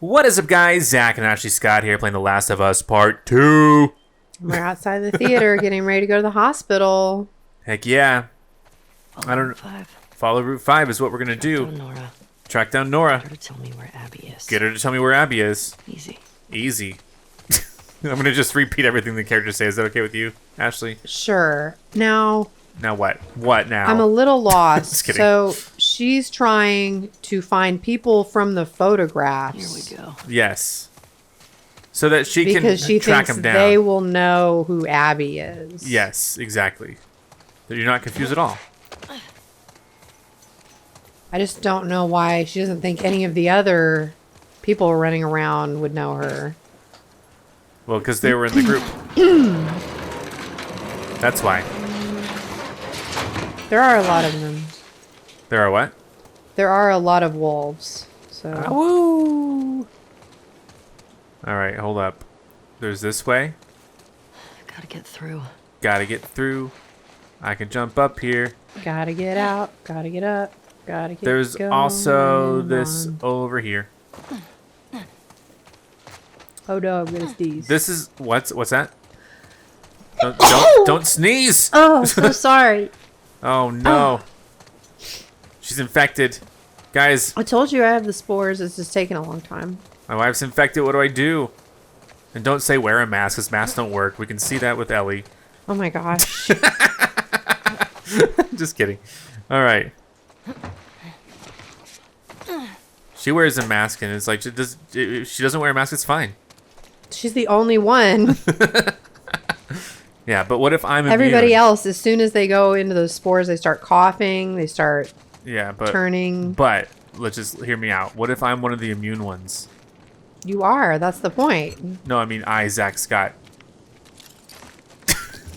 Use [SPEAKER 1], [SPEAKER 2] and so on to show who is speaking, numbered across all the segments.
[SPEAKER 1] What is up, guys? Zack and Ashley Scott here playing The Last of Us Part 2.
[SPEAKER 2] We're outside the theater getting ready to go to the hospital.
[SPEAKER 1] Heck yeah.
[SPEAKER 3] Follow Route 5.
[SPEAKER 1] Follow Route 5 is what we're going to do.
[SPEAKER 3] Nora.
[SPEAKER 1] Track down Nora.
[SPEAKER 3] Get her to tell me where Abby is.
[SPEAKER 1] Get her to tell me where Abby is.
[SPEAKER 3] Easy.
[SPEAKER 1] Easy. I'm going to just repeat everything the characters say. Is that okay with you, Ashley?
[SPEAKER 2] Sure. Now
[SPEAKER 1] what? What now?
[SPEAKER 2] I'm a little lost.
[SPEAKER 1] Just kidding.
[SPEAKER 2] So she's trying to find people from the photographs.
[SPEAKER 3] Here we go.
[SPEAKER 1] Yes. So that she
[SPEAKER 2] Because
[SPEAKER 1] can
[SPEAKER 2] she
[SPEAKER 1] track
[SPEAKER 2] thinks
[SPEAKER 1] him down.
[SPEAKER 2] they will know who Abby is.
[SPEAKER 1] Yes, exactly. That you're not confused at all.
[SPEAKER 2] I just don't know why she doesn't think any of the other people running around would know her.
[SPEAKER 1] Well, because they were in the group. That's why.
[SPEAKER 2] There are a lot of them.
[SPEAKER 1] There are what?
[SPEAKER 2] There are a lot of wolves. So
[SPEAKER 1] Woo! All right, hold up. There's this way.
[SPEAKER 3] Gotta get through.
[SPEAKER 1] Gotta get through. I can jump up here.
[SPEAKER 2] gotta get out. Gotta get up. Gotta get
[SPEAKER 1] There's
[SPEAKER 2] going
[SPEAKER 1] also this
[SPEAKER 2] on.
[SPEAKER 1] over here.
[SPEAKER 2] Oh no, I'm gonna sneeze.
[SPEAKER 1] This is what's that? Don't sneeze.
[SPEAKER 2] Oh, so sorry.
[SPEAKER 1] Oh no. She's infected. Guys,
[SPEAKER 2] I told you I have the spores. It's just taking a long time.
[SPEAKER 1] my wife's infected. What do I do? And don't say wear a mask, because masks don't work. We can see that with Ellie.
[SPEAKER 2] Oh my gosh.
[SPEAKER 1] Just kidding. All right. She wears a mask, and it's like if she doesn't wear a mask, it's fine.
[SPEAKER 2] She's the only one.
[SPEAKER 1] Yeah, but what if I'm
[SPEAKER 2] Everybody
[SPEAKER 1] immune?
[SPEAKER 2] else, as soon as they go into those spores, they start coughing. They start
[SPEAKER 1] Yeah, but
[SPEAKER 2] turning.
[SPEAKER 1] But let's just hear me out. What if I'm one of the immune ones?
[SPEAKER 2] You are. That's the point.
[SPEAKER 1] No, I mean Zack Scott.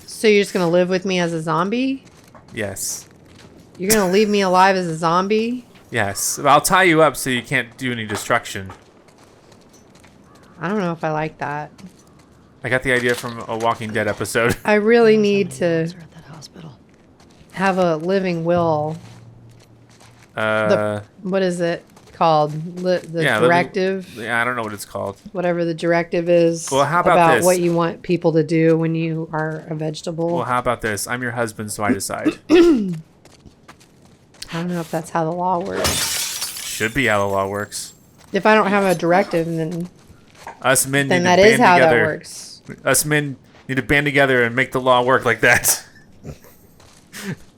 [SPEAKER 2] So you're just going to live with me as a zombie?
[SPEAKER 1] Yes.
[SPEAKER 2] You're going to leave me alive as a zombie?
[SPEAKER 1] Yes. I'll tie you up so you can't do any destruction.
[SPEAKER 2] I don't know if I like that.
[SPEAKER 1] I got the idea from a Walking Dead episode.
[SPEAKER 2] I really need to
[SPEAKER 3] Are at that hospital.
[SPEAKER 2] have a living will. What is it called? The
[SPEAKER 1] Yeah,
[SPEAKER 2] directive?
[SPEAKER 1] Yeah, I don't know what it's called.
[SPEAKER 2] Whatever the directive is.
[SPEAKER 1] Well, how about this?
[SPEAKER 2] what you want people to do when you are a vegetable.
[SPEAKER 1] Well, how about this? I'm your husband, so I decide.
[SPEAKER 2] I don't know if that's how the law works.
[SPEAKER 1] Should be how the law works.
[SPEAKER 2] If I don't have a directive, then
[SPEAKER 1] Us men need to
[SPEAKER 2] that is
[SPEAKER 1] band
[SPEAKER 2] how
[SPEAKER 1] together.
[SPEAKER 2] that works.
[SPEAKER 1] Us men need to band together and make the law work like that.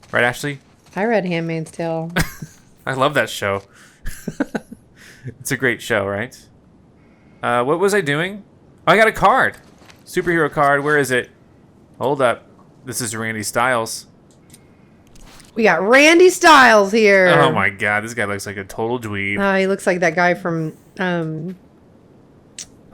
[SPEAKER 1] Right, Ashley?
[SPEAKER 2] I read Handmaid's Tale.
[SPEAKER 1] I love that show. It's a great show, right? What was I doing? Oh, I got a card. Superhero card. Where is it? Hold up. This is Randy Styles.
[SPEAKER 2] We got Randy Styles here.
[SPEAKER 1] Oh my god, this guy looks like a total dweeb.
[SPEAKER 2] He looks like that guy from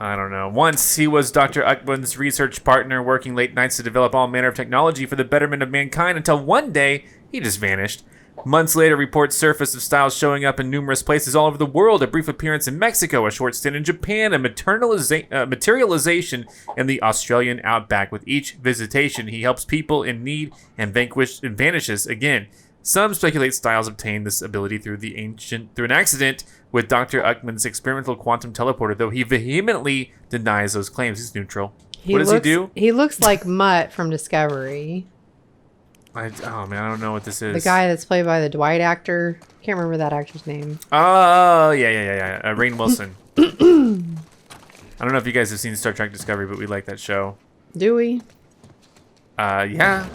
[SPEAKER 1] I don't know. Once he was Dr. Uckman's research partner, working late nights to develop all manner of technology for the betterment of mankind, until one day he just vanished. Months later, reports surfaced of Styles showing up in numerous places all over the world. A brief appearance in Mexico, a short stint in Japan, a materialization in the Australian outback. With each visitation, he helps people in need and vanishes again. Some speculate Styles obtained this ability through an accident with Dr. Uckman's experimental quantum teleporter, though he vehemently denies those claims. He's neutral. What does he do?
[SPEAKER 2] He looks like Mutt from Discovery.
[SPEAKER 1] Oh man, I don't know what this is.
[SPEAKER 2] The guy that's played by the Dwight actor. Can't remember that actor's name.
[SPEAKER 1] Oh, yeah. Rainn Wilson. I don't know if you guys have seen Star Trek Discovery, but we like that show.
[SPEAKER 2] Do we?
[SPEAKER 1] Yeah.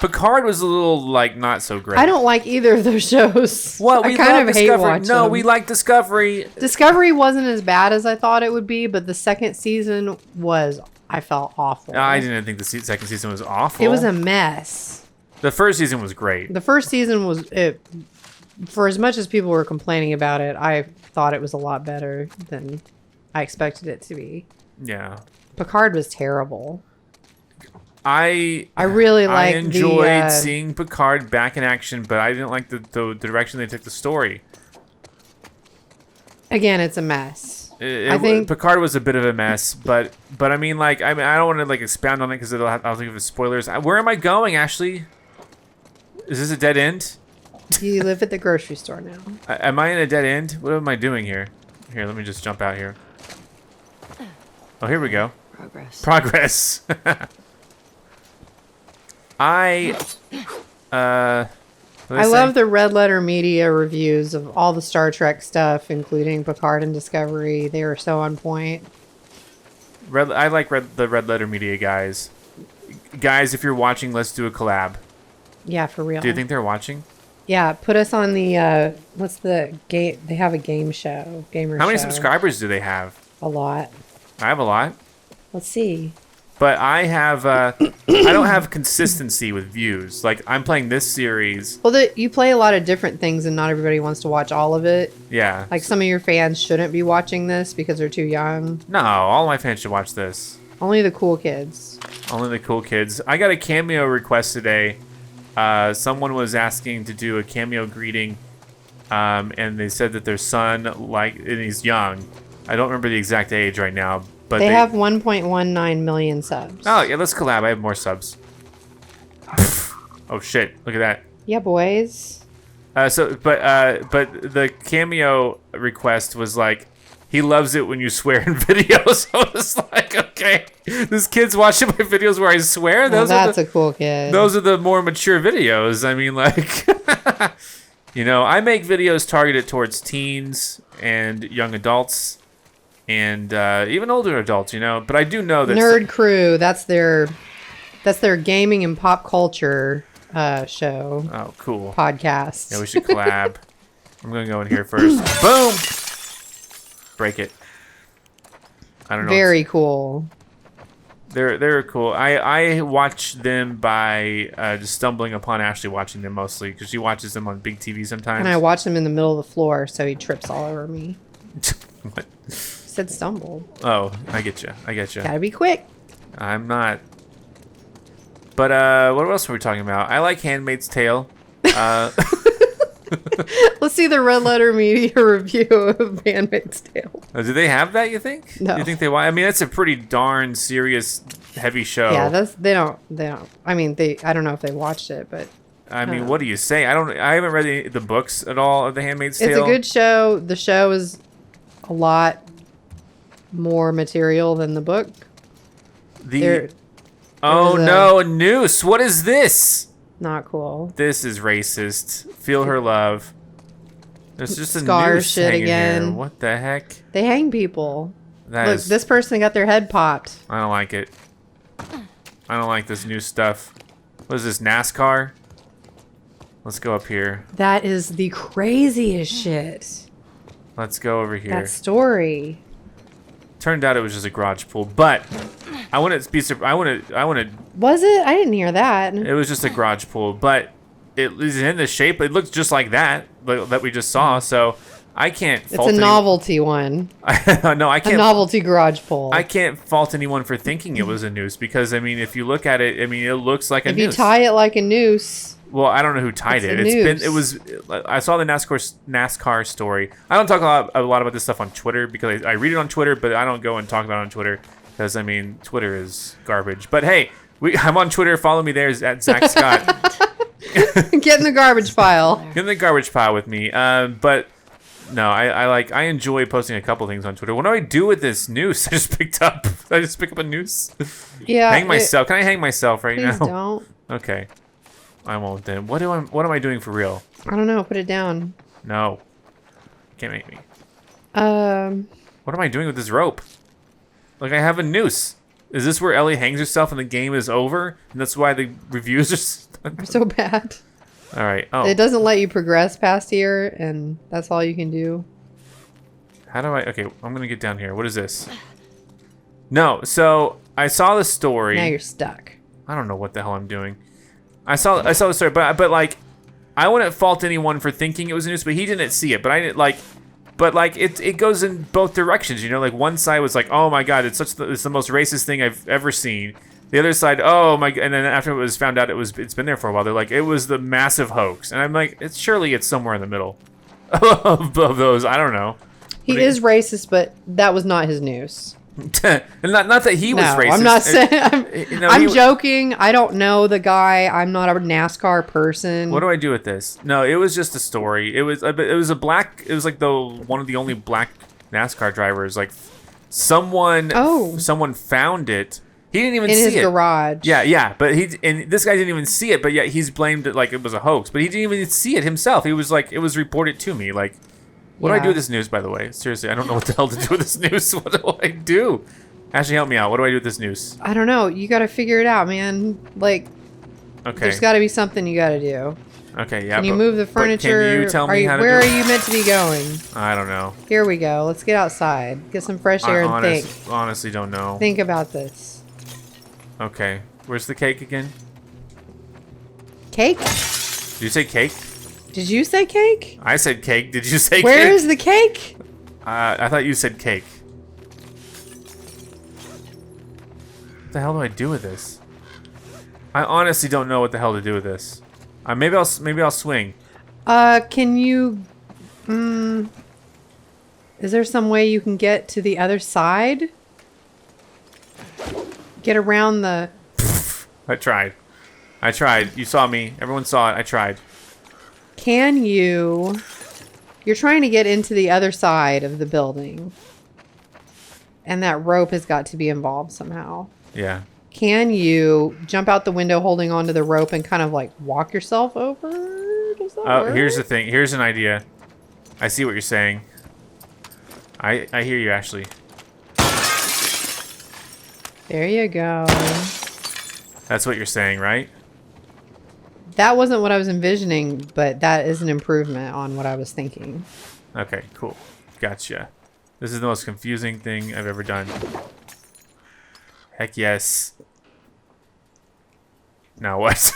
[SPEAKER 1] Picard was a little, not so great.
[SPEAKER 2] I don't like either of those shows.
[SPEAKER 1] What? We
[SPEAKER 2] I kind
[SPEAKER 1] love
[SPEAKER 2] of hate
[SPEAKER 1] Discovery.
[SPEAKER 2] watching
[SPEAKER 1] No,
[SPEAKER 2] them.
[SPEAKER 1] we like Discovery.
[SPEAKER 2] Discovery wasn't as bad as I thought it would be, but the second season was, I felt awful.
[SPEAKER 1] I didn't think the second season was awful.
[SPEAKER 2] It was a mess.
[SPEAKER 1] The first season was great.
[SPEAKER 2] The first season was, for as much as people were complaining about it, I thought it was a lot better than I expected it to be.
[SPEAKER 1] Yeah.
[SPEAKER 2] Picard was terrible.
[SPEAKER 1] I
[SPEAKER 2] really
[SPEAKER 1] I
[SPEAKER 2] liked
[SPEAKER 1] enjoyed seeing Picard back in action, but I didn't like the direction they took the story.
[SPEAKER 2] Again, it's a mess. I think
[SPEAKER 1] Picard was a bit of a mess, but I mean, I don't want to expound on it because I'll think of spoilers. Where am I going, Ashley? Is this a dead end?
[SPEAKER 2] You live at the grocery store now.
[SPEAKER 1] Am I in a dead end? What am I doing here? Here, let me just jump out here. Oh, here we go.
[SPEAKER 3] Progress.
[SPEAKER 1] I
[SPEAKER 2] love the Red Letter Media reviews of all the Star Trek stuff, including Picard and Discovery. They were so on point.
[SPEAKER 1] I like the Red Letter Media guys. Guys, if you're watching, let's do a collab.
[SPEAKER 2] Yeah, for real.
[SPEAKER 1] Do you think they're watching?
[SPEAKER 2] Yeah, put us on the what's the game? They have a game show.
[SPEAKER 1] How many subscribers do they have?
[SPEAKER 2] A lot.
[SPEAKER 1] I have a lot.
[SPEAKER 2] Let's see.
[SPEAKER 1] But I have I don't have consistency with views. Like I'm playing this series.
[SPEAKER 2] Well, you play a lot of different things, and not everybody wants to watch all of it.
[SPEAKER 1] Yeah.
[SPEAKER 2] Like some of your fans shouldn't be watching this because they're too young.
[SPEAKER 1] No, all my fans should watch this.
[SPEAKER 2] Only the cool kids.
[SPEAKER 1] Only the cool kids. I got a cameo request today. Someone was asking to do a cameo greeting, and they said that their son, and he's young. I don't remember the exact age right now, but
[SPEAKER 2] they have 1.19 million subs.
[SPEAKER 1] Oh yeah, let's collab. I have more subs. Oh shit! Look at that.
[SPEAKER 2] Yeah, boys.
[SPEAKER 1] But the cameo request was like, he loves it when you swear in videos. So I was like, okay, this kid's watching my videos where I swear.
[SPEAKER 2] Well, that's a cool kid.
[SPEAKER 1] Those are the more mature videos. I mean, like, I make videos targeted towards teens and young adults, and even older adults. But I do know that
[SPEAKER 2] Nerd Crew. That's their gaming and pop culture show.
[SPEAKER 1] Oh, cool.
[SPEAKER 2] Podcast.
[SPEAKER 1] Yeah, we should collab. I'm gonna go in here first. Boom. Break it. I don't know.
[SPEAKER 2] Very cool.
[SPEAKER 1] They're cool. I watch them by just stumbling upon Ashley watching them mostly because she watches them on big TV sometimes.
[SPEAKER 2] And I watch him in the middle of the floor, so he trips all over me.
[SPEAKER 1] What?
[SPEAKER 2] Said stumble.
[SPEAKER 1] Oh, I get you.
[SPEAKER 2] Gotta be quick.
[SPEAKER 1] I'm not. But what else were we talking about? I like Handmaid's Tale.
[SPEAKER 2] Let's see the Red Letter Media review of Handmaid's Tale.
[SPEAKER 1] Do they have that? You think?
[SPEAKER 2] No.
[SPEAKER 1] You think they? I mean, it's a pretty darn serious, heavy show.
[SPEAKER 2] Yeah, they don't. I mean, I don't know if they watched it, but.
[SPEAKER 1] I mean, what do you say? I haven't read the books at all of the Handmaid's Tale.
[SPEAKER 2] It's a good show. The show is a lot more material than the book.
[SPEAKER 1] Oh no, a noose! What is this?
[SPEAKER 2] Not cool.
[SPEAKER 1] This is racist. Feel her love. There's just a
[SPEAKER 2] Scar
[SPEAKER 1] noose
[SPEAKER 2] shit
[SPEAKER 1] hanging
[SPEAKER 2] again.
[SPEAKER 1] here. What the heck?
[SPEAKER 2] They hang people. Look,
[SPEAKER 1] Is,
[SPEAKER 2] this person got their head popped.
[SPEAKER 1] I don't like it. I don't like this new stuff. What is this, NASCAR? Let's go up here.
[SPEAKER 2] That is the craziest shit.
[SPEAKER 1] Let's go over here.
[SPEAKER 2] That story.
[SPEAKER 1] Turned out it was just a garage pool, but I wouldn't be surprised. I wouldn't.
[SPEAKER 2] Was it? I didn't hear that.
[SPEAKER 1] It was just a garage pool, but it is in the shape. It looks just like that we just saw. So I can't.
[SPEAKER 2] It's a novelty one.
[SPEAKER 1] No, I can't.
[SPEAKER 2] A novelty garage pole.
[SPEAKER 1] I can't fault anyone for thinking it was a noose because I mean, if you look at it, I mean, it looks like a noose.
[SPEAKER 2] If you tie it like a noose.
[SPEAKER 1] Well, I don't know who tied it. I saw the NASCAR story. I don't talk a lot about this stuff on Twitter because I read it on Twitter, but I don't go and talk about it on Twitter because I mean, Twitter is garbage. But hey, I'm on Twitter. Follow me there at Zack Scott.
[SPEAKER 2] Get in the garbage pile.
[SPEAKER 1] Get in the garbage pile with me. But no, I enjoy posting a couple things on Twitter. What do I do with this noose I just picked up? Did I just pick up a noose?
[SPEAKER 2] Yeah.
[SPEAKER 1] Hang myself. Can I hang myself right now?
[SPEAKER 2] Please don't.
[SPEAKER 1] Okay. I won't then. What am I doing for real?
[SPEAKER 2] I don't know. Put it down.
[SPEAKER 1] No. Can't make me.
[SPEAKER 2] What
[SPEAKER 1] am I doing with this rope? Like I have a noose. Is this where Ellie hangs herself and the game is over? And that's why the reviews
[SPEAKER 2] are so bad.
[SPEAKER 1] All right. Oh.
[SPEAKER 2] It doesn't let you progress past here, and that's all you can do.
[SPEAKER 1] How do I? Okay, I'm gonna get down here. What is this? No. So I saw the story.
[SPEAKER 2] Now you're stuck.
[SPEAKER 1] I don't know what the hell I'm doing. I saw the story, but like, I wouldn't fault anyone for thinking it was a noose, but he didn't see it. But I didn't like, but like it goes in both directions. Like one side was like, oh my god, it's the most racist thing I've ever seen. The other side, oh my, and then after it was found out it's been there for a while. They're like, it was the massive hoax, and I'm like, surely it's somewhere in the middle of those. I don't know.
[SPEAKER 2] He is racist, but that was not his news.
[SPEAKER 1] And not that he was racist.
[SPEAKER 2] I'm not saying. I'm joking. I don't know the guy. I'm not a NASCAR person.
[SPEAKER 1] What do I do with this? No, it was just a story. It was like one of the only black NASCAR drivers. Like, someone found it. He didn't even see it.
[SPEAKER 2] In his garage.
[SPEAKER 1] Yeah, but this guy didn't even see it, but yet he's blamed it like it was a hoax. But he didn't even see it himself. He was like, it was reported to me. Like, what do I do with this news, by the way? Seriously, I don't know what the hell to do with this news. What do I do? Ashley, help me out. What do I do with this news?
[SPEAKER 2] I don't know. You got to figure it out, man. Like, there's got to be something you got to do.
[SPEAKER 1] Okay, yeah.
[SPEAKER 2] Can you move the furniture?
[SPEAKER 1] Can you tell me how to
[SPEAKER 2] where
[SPEAKER 1] do
[SPEAKER 2] are you meant to be going?
[SPEAKER 1] I don't know.
[SPEAKER 2] Here we go. Let's get outside. Get some fresh air and think.
[SPEAKER 1] Honestly don't know.
[SPEAKER 2] Think about this.
[SPEAKER 1] Okay. Where's the cake again?
[SPEAKER 2] Cake?
[SPEAKER 1] Did you say cake?
[SPEAKER 2] Did you say cake?
[SPEAKER 1] I said cake. Did you say cake?
[SPEAKER 2] Where is the cake?
[SPEAKER 1] I thought you said cake. What the hell do I do with this? I honestly don't know what the hell to do with this. Maybe I'll swing.
[SPEAKER 2] Can you? Is there some way you can get to the other side? Get around the.
[SPEAKER 1] I tried. You saw me. Everyone saw it. I tried.
[SPEAKER 2] Can you? You're trying to get into the other side of the building, and that rope has got to be involved somehow.
[SPEAKER 1] Yeah.
[SPEAKER 2] Can you jump out the window holding onto the rope and kind of like walk yourself over? Does that work?
[SPEAKER 1] Here's the thing. Here's an idea. I see what you're saying. I hear you, Ashley.
[SPEAKER 2] There you go.
[SPEAKER 1] That's what you're saying, right?
[SPEAKER 2] That wasn't what I was envisioning, but that is an improvement on what I was thinking.
[SPEAKER 1] Okay, cool. Gotcha. This is the most confusing thing I've ever done. Heck yes. Now what?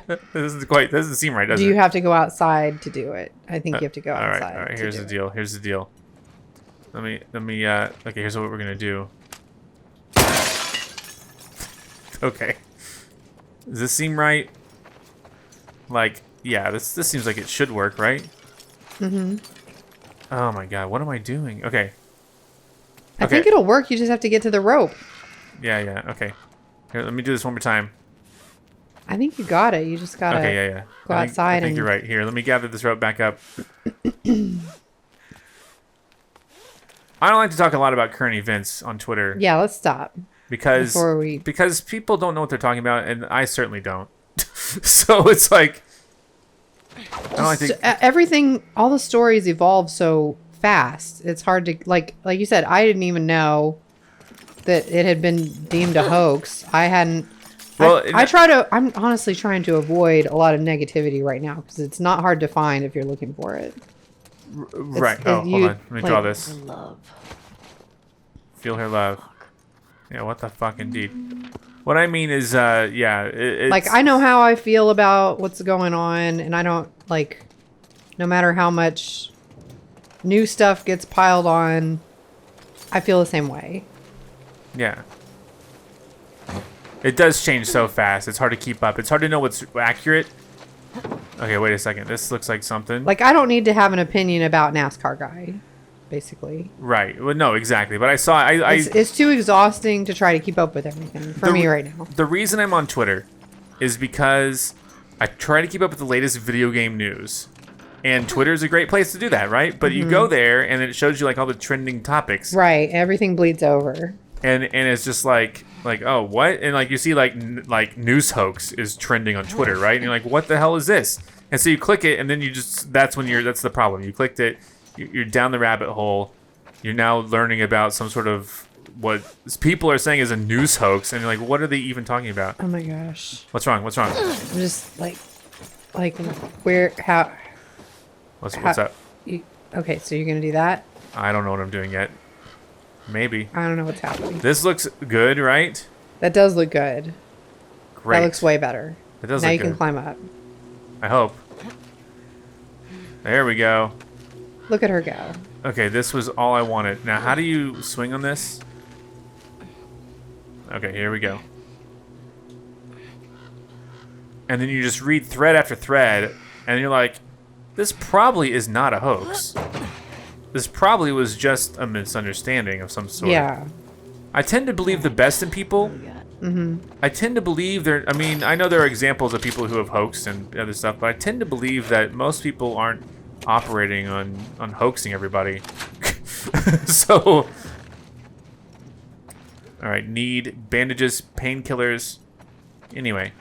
[SPEAKER 1] This doesn't seem right, does it?
[SPEAKER 2] Do you have to go outside to do it? I think you have to go outside.
[SPEAKER 1] All right. Here's the deal. Let me. Okay, here's what we're gonna do. Okay. Does this seem right? Like, yeah, this seems like it should work, right? Mm-hmm. Oh my god, what am I doing? Okay.
[SPEAKER 2] I think it'll work. You just have to get to the rope.
[SPEAKER 1] Yeah, okay. Here, let me do this one more time.
[SPEAKER 2] I think you got it. You just gotta go outside.
[SPEAKER 1] I think you're right. Here, let me gather this rope back up. I don't like to talk a lot about current events on Twitter.
[SPEAKER 2] Yeah, let's stop.
[SPEAKER 1] Because people don't know what they're talking about, and I certainly don't. So it's like, I don't like to...
[SPEAKER 2] everything, all the stories evolve so fast. It's hard to, like you said, I didn't even know that it had been deemed a hoax. I hadn't. Well, I'm honestly trying to avoid a lot of negativity right now because it's not hard to find if you're looking for it.
[SPEAKER 1] Right. Hold on. Let me draw this.
[SPEAKER 3] Love.
[SPEAKER 1] Feel her love. Yeah, what the fuck, indeed. What I mean is, it's...
[SPEAKER 2] Like, I know how I feel about what's going on, and I don't, like, no matter how much new stuff gets piled on, I feel the same way.
[SPEAKER 1] Yeah. It does change so fast. It's hard to keep up. It's hard to know what's accurate. Okay, wait a second. This looks like something.
[SPEAKER 2] Like, I don't need to have an opinion about NASCAR guy, basically.
[SPEAKER 1] Right. Well, no, exactly. But I saw...
[SPEAKER 2] It's too exhausting to try to keep up with everything for me right now.
[SPEAKER 1] The reason I'm on Twitter is because I try to keep up with the latest video game news. And Twitter is a great place to do that, right? But you go there, and it shows you, like, all the trending topics.
[SPEAKER 2] Right. Everything bleeds over.
[SPEAKER 1] And it's just like, oh, what? And, like, you see, like news hoax is trending on Twitter, right? And you're like, what the hell is this? And so you click it, and then that's the problem. You clicked it, you're down the rabbit hole. You're now learning about some sort of what people are saying is a news hoax. And you're like, what are they even talking about?
[SPEAKER 2] Oh, my gosh.
[SPEAKER 1] What's wrong?
[SPEAKER 2] I'm just, like where, how...
[SPEAKER 1] What's up?
[SPEAKER 2] Okay, so you're going to do that?
[SPEAKER 1] I don't know what I'm doing yet. Maybe.
[SPEAKER 2] I don't know what's happening.
[SPEAKER 1] This looks good, right?
[SPEAKER 2] That does look good.
[SPEAKER 1] Great.
[SPEAKER 2] That looks way better.
[SPEAKER 1] It does
[SPEAKER 2] now
[SPEAKER 1] look
[SPEAKER 2] you
[SPEAKER 1] good.
[SPEAKER 2] can climb up.
[SPEAKER 1] I hope. There we go.
[SPEAKER 2] Look at her go.
[SPEAKER 1] Okay, this was all I wanted. Now, how do you swing on this? Okay, here we go. And then you just read thread after thread, and you're like, this probably is not a hoax. This probably was just a misunderstanding of some sort.
[SPEAKER 2] Yeah.
[SPEAKER 1] I tend to believe the best in people.
[SPEAKER 2] Mm-hmm.
[SPEAKER 1] I tend to believe I mean, I know there are examples of people who have hoaxed and other stuff, but I tend to believe that most people aren't operating on hoaxing everybody. So, all right, need bandages, painkillers. Anyway,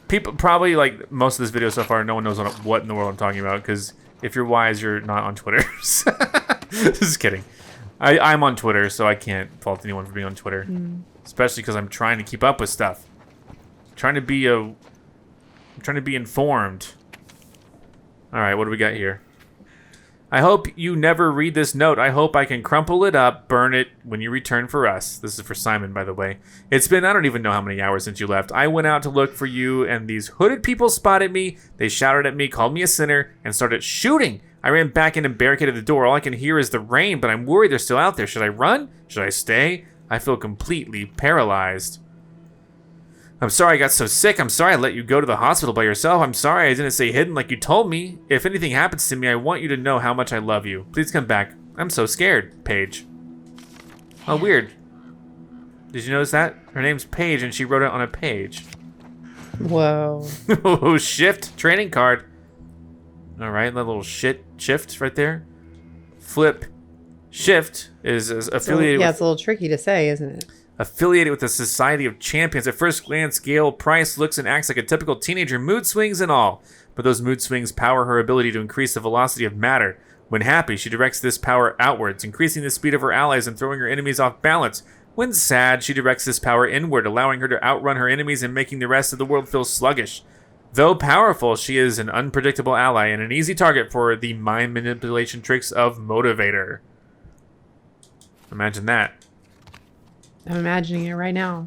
[SPEAKER 1] people probably like most of this video so far. No one knows what in the world I'm talking about because if you're wise, you're not on Twitter. Just kidding. I'm on Twitter, so I can't fault anyone for being on Twitter, especially because I'm trying to keep up with stuff. I'm trying to be informed. All right, what do we got here? I hope you never read this note. I hope I can crumple it up, burn it when you return for us. This is for Simon, by the way. It's been, I don't even know how many hours since you left. I went out to look for you, and these hooded people spotted me. They shouted at me, called me a sinner, and started shooting. I ran back in and barricaded the door. All I can hear is the rain, but I'm worried they're still out there. Should I run? Should I stay? I feel completely paralyzed. I'm sorry I got so sick. I'm sorry I let you go to the hospital by yourself. I'm sorry I didn't stay hidden like you told me. If anything happens to me, I want you to know how much I love you. Please come back. I'm so scared. Paige. Oh, weird. Did you notice that? Her name's Paige, and she wrote it on a page.
[SPEAKER 2] Whoa.
[SPEAKER 1] Oh, shift training card. All right, that little shift right there. Flip. Shift is affiliated.
[SPEAKER 2] It's a little tricky to say, isn't it?
[SPEAKER 1] Affiliated with the Society of Champions. At first glance, Gail Price looks and acts like a typical teenager, mood swings and all. But those mood swings power her ability to increase the velocity of matter. When happy, she directs this power outwards, increasing the speed of her allies and throwing her enemies off balance. When sad, she directs this power inward, allowing her to outrun her enemies and making the rest of the world feel sluggish. Though powerful, she is an unpredictable ally and an easy target for the mind manipulation tricks of Motivator. Imagine that.
[SPEAKER 2] I'm imagining it right now.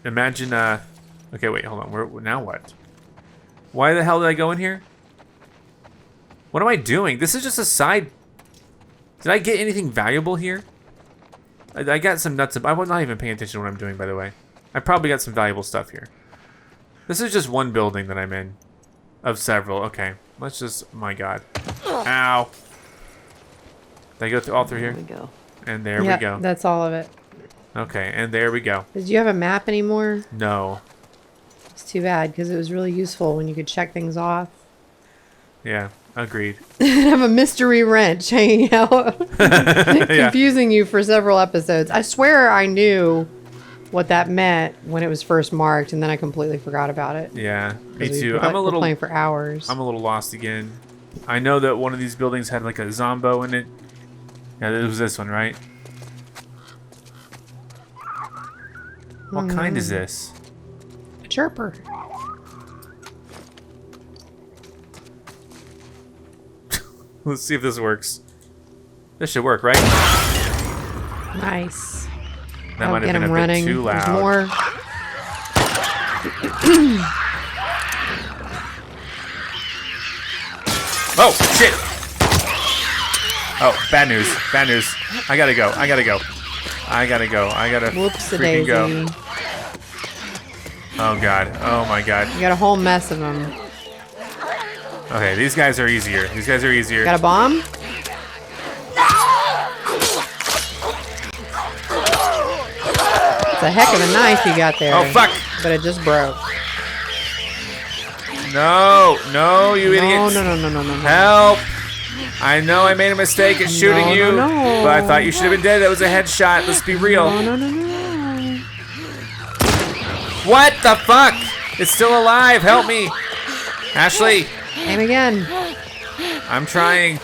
[SPEAKER 1] Imagine, okay, wait, hold on. Now what? Why the hell did I go in here? What am I doing? This is just a side. Did I get anything valuable here? I got some nuts. I was not even paying attention to what I'm doing, by the way. I probably got some valuable stuff here. This is just one building that I'm in. Of several. Okay. Let's just, my God. Ow. Did I go through all through here?
[SPEAKER 3] There we go.
[SPEAKER 1] And there we go.
[SPEAKER 2] That's all of it.
[SPEAKER 1] Okay, and there we go.
[SPEAKER 2] Did you have a map anymore?
[SPEAKER 1] No.
[SPEAKER 2] It's too bad because it was really useful when you could check things off.
[SPEAKER 1] Yeah, agreed.
[SPEAKER 2] Have a mystery wrench hanging out, confusing you for several episodes. I swear I knew what that meant when it was first marked, and then I completely forgot about it.
[SPEAKER 1] Yeah, me too.
[SPEAKER 2] We're playing for hours.
[SPEAKER 1] I'm a little lost again. I know that one of these buildings had like a Zombo in it. Yeah, it was this one, right? What kind is this?
[SPEAKER 2] A chirper.
[SPEAKER 1] Let's see if this works. This should work, right?
[SPEAKER 2] Nice.
[SPEAKER 1] That might have been a bit too loud.
[SPEAKER 2] There's more.
[SPEAKER 1] Oh, shit! Oh, bad news. Bad news. I gotta go. I gotta go. I gotta go. I gotta freaking go. Oh, God. Oh, my God.
[SPEAKER 2] You got a whole mess of them.
[SPEAKER 1] Okay, these guys are easier. These guys are easier.
[SPEAKER 2] Got a bomb? It's a heck of a knife you got there.
[SPEAKER 1] Oh, fuck!
[SPEAKER 2] But it just broke.
[SPEAKER 1] No, no, you idiot.
[SPEAKER 2] No.
[SPEAKER 1] Help! I know I made a mistake at shooting you, but I thought you should have been dead. That was a headshot. Let's be real.
[SPEAKER 2] No.
[SPEAKER 1] What the fuck? It's still alive. Help me. Ashley.
[SPEAKER 2] Aim again.
[SPEAKER 1] I'm trying.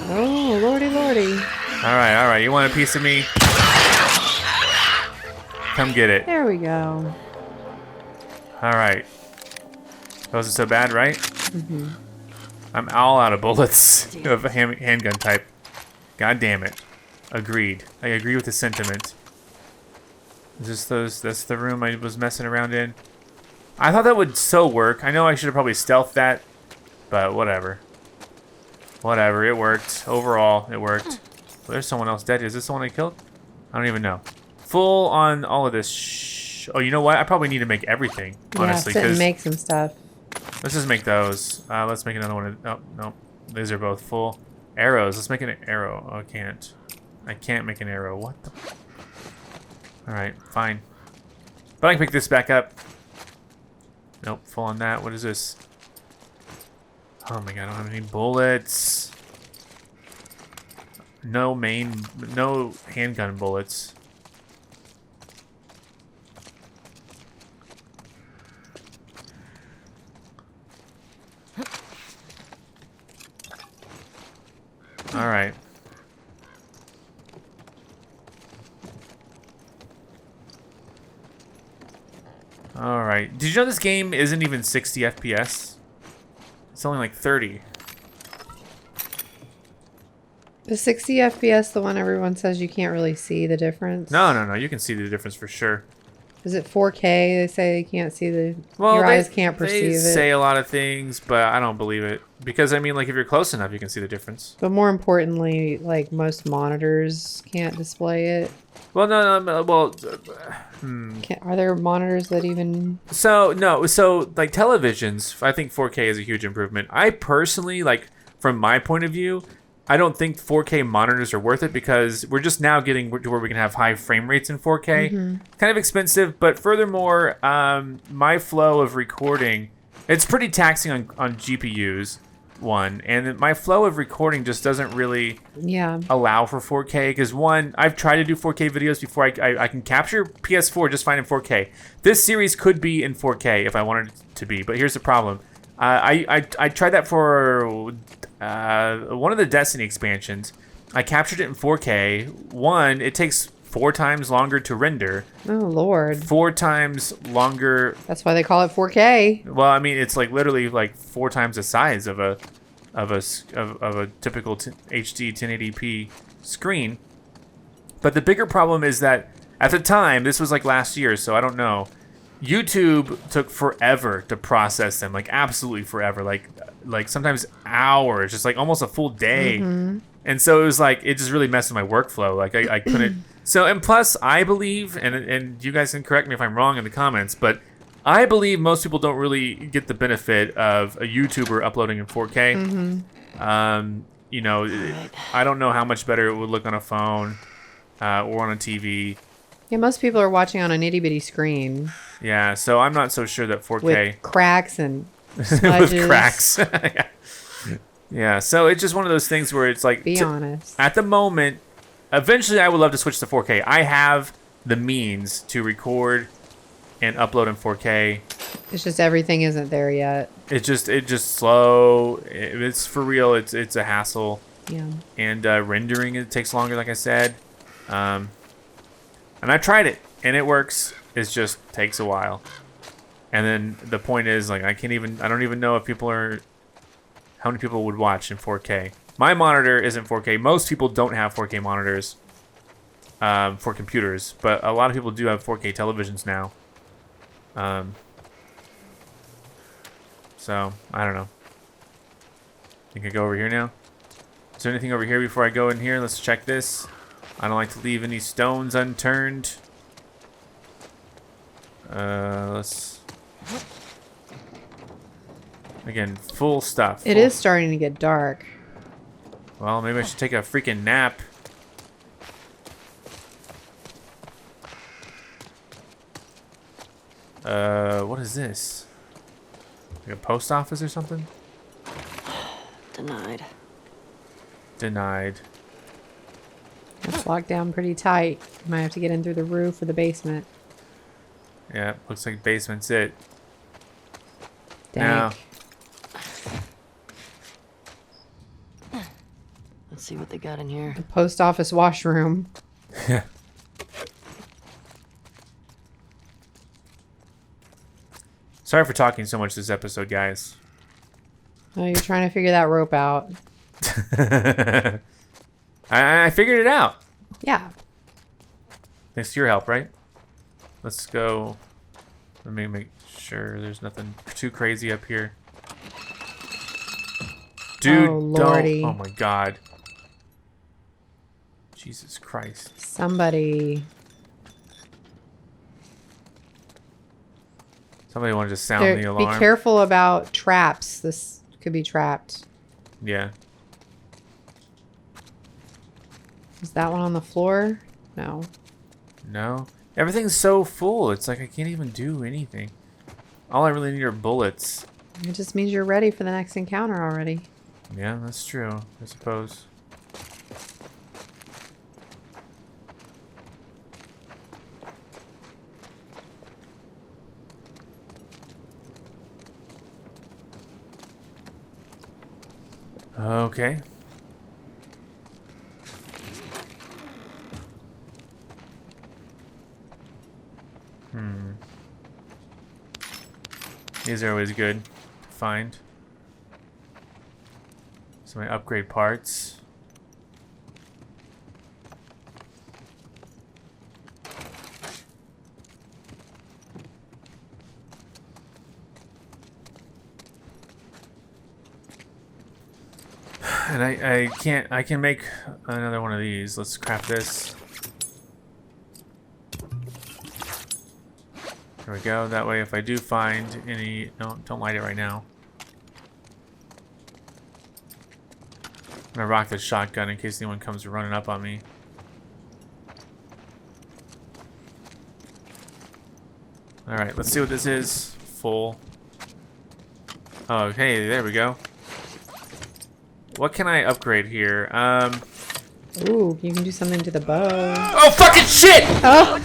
[SPEAKER 2] Oh, lordy.
[SPEAKER 1] All right. You want a piece of me? Come get it.
[SPEAKER 2] There we go.
[SPEAKER 1] All right. That wasn't so bad, right?
[SPEAKER 2] Mm-hmm.
[SPEAKER 1] I'm all out of bullets of a handgun type. God damn it. Agreed. I agree with the sentiment. Is this those? That's the room I was messing around in. I thought that would so work. I know I should have probably stealthed that, but whatever. Whatever. It worked. Overall, it worked. Well, there's someone else dead. Is this the one I killed? I don't even know. Full on all of this. Oh, you know what? I probably need to make everything, honestly.
[SPEAKER 2] Yeah, sit and make some stuff.
[SPEAKER 1] Let's just make those. Let's make another one. Oh, no. These are both full. Arrows. Let's make an arrow. Oh, I can't. I can't make an arrow. What the? Alright, fine. But I can pick this back up. Nope, full on that. What is this? Oh my god, I don't have any bullets. No handgun bullets. All right. All right. Did you know this game isn't even 60 FPS? It's only like 30.
[SPEAKER 2] The 60 FPS, the one everyone says you can't really see the difference?
[SPEAKER 1] No. You can see the difference for sure.
[SPEAKER 2] Is it 4K? They say you can't see the... your eyes can't perceive it.
[SPEAKER 1] They say a lot of things, but I don't believe it. Because, I mean, like, if you're close enough, you can see the difference.
[SPEAKER 2] But more importantly, like, most monitors can't display it.
[SPEAKER 1] Well, no, well...
[SPEAKER 2] Are there monitors that even...
[SPEAKER 1] So, like, televisions, I think 4K is a huge improvement. I personally, like, from my point of view... I don't think 4K monitors are worth it because we're just now getting to where we can have high frame rates in 4K. Kind of expensive, but furthermore, my flow of recording, it's pretty taxing on GPUs, one, and my flow of recording just doesn't really allow for 4K because, one, I've tried to do 4K videos before I can capture PS4 just fine in 4K. This series could be in 4K if I wanted it to be, but here's the problem. I tried that for... one of the Destiny expansions. I captured it in 4K. One, it takes 4 times longer to render.
[SPEAKER 2] Oh Lord.
[SPEAKER 1] 4 times longer.
[SPEAKER 2] That's why they call it 4K.
[SPEAKER 1] Well, I mean, it's like literally like 4 times the size of a typical HD 1080p screen. But the bigger problem is that at the time, this was like last year, so I don't know. YouTube took forever to process them, like absolutely forever, like sometimes hours, just like almost a full day. And so it was like it just really messed with my workflow. Like I couldn't. So, and plus I believe, and you guys can correct me if I'm wrong in the comments, but I believe most people don't really get the benefit of a YouTuber uploading in 4K. You know, I don't know how much better it would look on a phone or on a TV.
[SPEAKER 2] Yeah, most people are watching on an itty bitty screen.
[SPEAKER 1] Yeah, so I'm not so sure that 4K
[SPEAKER 2] with cracks and smudges.
[SPEAKER 1] with cracks. Yeah, so it's just one of those things where it's like,
[SPEAKER 2] be honest.
[SPEAKER 1] At the moment, eventually I would love to switch to 4K. I have the means to record and upload in 4K.
[SPEAKER 2] It's just everything isn't there yet.
[SPEAKER 1] It's just slow. It's for real. It's a hassle.
[SPEAKER 2] Yeah.
[SPEAKER 1] And rendering it takes longer, like I said. And I tried it, and it works. It just takes a while. And then the point is, like, I don't even know if how many people would watch in 4K. My monitor isn't 4K. Most people don't have 4K monitors for computers, but a lot of people do have 4K televisions now. So, I don't know. Think I go over here now? Is there anything over here before I go in here? Let's check this. I don't like to leave any stones unturned. Let's... Again, full stuff.
[SPEAKER 2] It is starting to get dark.
[SPEAKER 1] Well, maybe I should take a freaking nap. What is this? Like a post office or something?
[SPEAKER 3] Denied.
[SPEAKER 1] Denied.
[SPEAKER 2] It's locked down pretty tight. Might have to get in through the roof or the basement.
[SPEAKER 1] Yeah, looks like basement's it.
[SPEAKER 2] Dank.
[SPEAKER 3] Let's see what they got in here.
[SPEAKER 2] The post office washroom.
[SPEAKER 1] Yeah. Sorry for talking so much this episode, guys.
[SPEAKER 2] Oh, you're trying to figure that rope out.
[SPEAKER 1] I figured it out.
[SPEAKER 2] Yeah.
[SPEAKER 1] Thanks to your help, right? Let's go. Let me make sure there's nothing too crazy up here. Dude,
[SPEAKER 2] oh, Lordy.
[SPEAKER 1] don't. Oh my God. Jesus Christ.
[SPEAKER 2] Somebody
[SPEAKER 1] wanted to sound the alarm.
[SPEAKER 2] Be careful about traps. This could be trapped.
[SPEAKER 1] Yeah.
[SPEAKER 2] Is that one on the floor? No.
[SPEAKER 1] No. Everything's so full. It's like I can't even do anything. All I really need are bullets.
[SPEAKER 2] It just means you're ready for the next encounter already.
[SPEAKER 1] Yeah, that's true, I suppose. Okay. These are always good to find. So my upgrade parts. And I can make another one of these. Let's craft this. There we go. That way if I do find any, don't light it right now. I'm gonna rock the shotgun in case anyone comes running up on me. Alright, let's see what this is. Full. Oh, hey, there we go. What can I upgrade here?
[SPEAKER 2] Ooh, you can do something to the bow.
[SPEAKER 1] Oh, fucking shit!
[SPEAKER 2] Oh!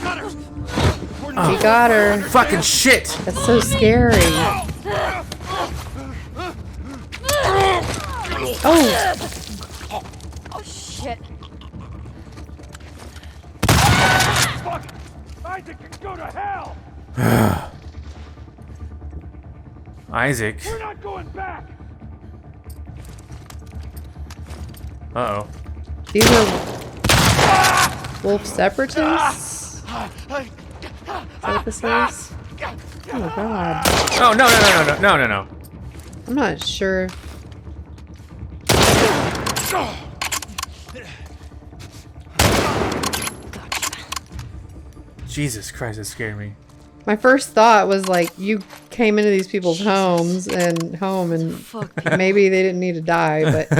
[SPEAKER 2] He got her.
[SPEAKER 1] Fucking shit!
[SPEAKER 2] That's so scary. Oh!
[SPEAKER 4] Oh shit.
[SPEAKER 5] Fuck it. Isaac can go to hell.
[SPEAKER 1] Isaac.
[SPEAKER 5] We're not going back.
[SPEAKER 1] Uh-oh.
[SPEAKER 2] These are wolf separatists? Is that what this is? Oh god.
[SPEAKER 1] Oh, no.
[SPEAKER 2] I'm not sure.
[SPEAKER 1] Jesus Christ, that scared me.
[SPEAKER 2] My first thought was like, you came into these people's homes and maybe they didn't need to die, but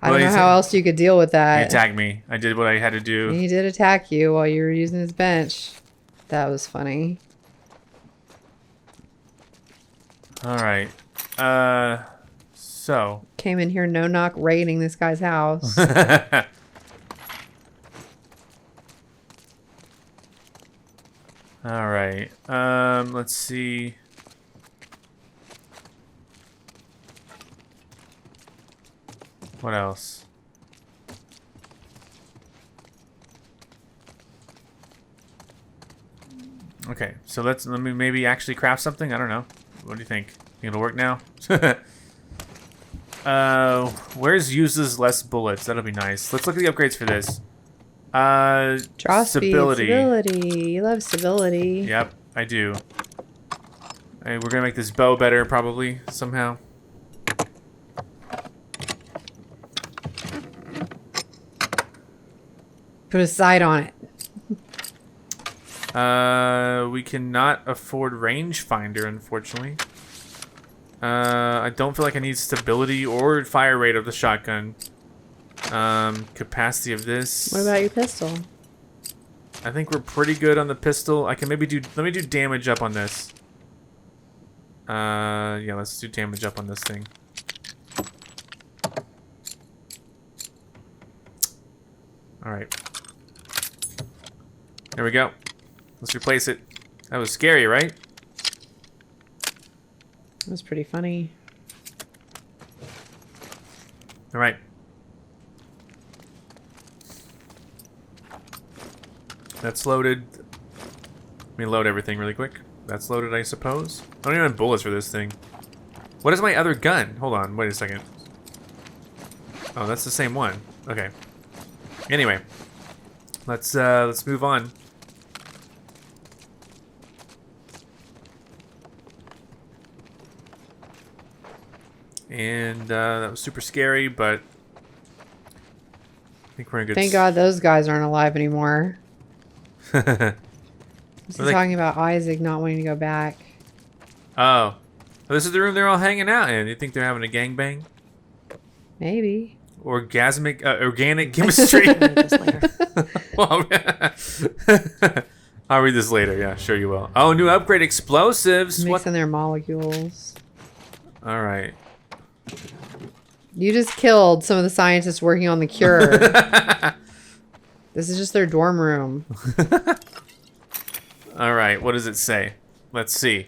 [SPEAKER 2] I don't know how else you could deal with
[SPEAKER 1] He
[SPEAKER 2] that.
[SPEAKER 1] attacked me. I did what I had to do.
[SPEAKER 2] He did attack you while you were using his bench. That was funny.
[SPEAKER 1] Alright. So.
[SPEAKER 2] Came in here no knock raiding this guy's house.
[SPEAKER 1] Alright. Let's see. What else? Okay, so let me maybe actually craft something. I don't know. What do you think? Think it'll work now? Where's uses less bullets? That'll be nice. Let's look at the upgrades for this.
[SPEAKER 2] Draw speed,
[SPEAKER 1] stability.
[SPEAKER 2] stability. You love stability.
[SPEAKER 1] Yep, I do. We're gonna make this bow better, probably somehow.
[SPEAKER 2] Put a sight on it.
[SPEAKER 1] We cannot afford rangefinder, unfortunately. I don't feel like I need stability or fire rate of the shotgun. Capacity of this.
[SPEAKER 2] What about your pistol?
[SPEAKER 1] I think we're pretty good on the pistol. I can maybe do. Let me do damage up on this. Yeah, let's do damage up on this thing. All right. There we go. Let's replace it. That was scary, right?
[SPEAKER 2] That was pretty funny.
[SPEAKER 1] All right. That's loaded. Let me load everything really quick. That's loaded, I suppose. I don't even have bullets for this thing. What is my other gun? Hold on, wait a second. Oh, that's the same one. Okay. Anyway, let's move on. And that was super scary, but I think we're in good.
[SPEAKER 2] Thank God those guys aren't alive anymore. This is talking about Isaac not wanting to go back.
[SPEAKER 1] Oh. This is the room they're all hanging out in. You think they're having a gangbang?
[SPEAKER 2] Maybe.
[SPEAKER 1] Orgasmic, organic chemistry.
[SPEAKER 3] Later.
[SPEAKER 1] Well, I'll read this later. Yeah, sure you will. Oh, new upgrade explosives.
[SPEAKER 2] Mixing their molecules.
[SPEAKER 1] All right.
[SPEAKER 2] You just killed some of the scientists working on the cure. This is just their dorm room.
[SPEAKER 1] All right. What does it say? Let's see.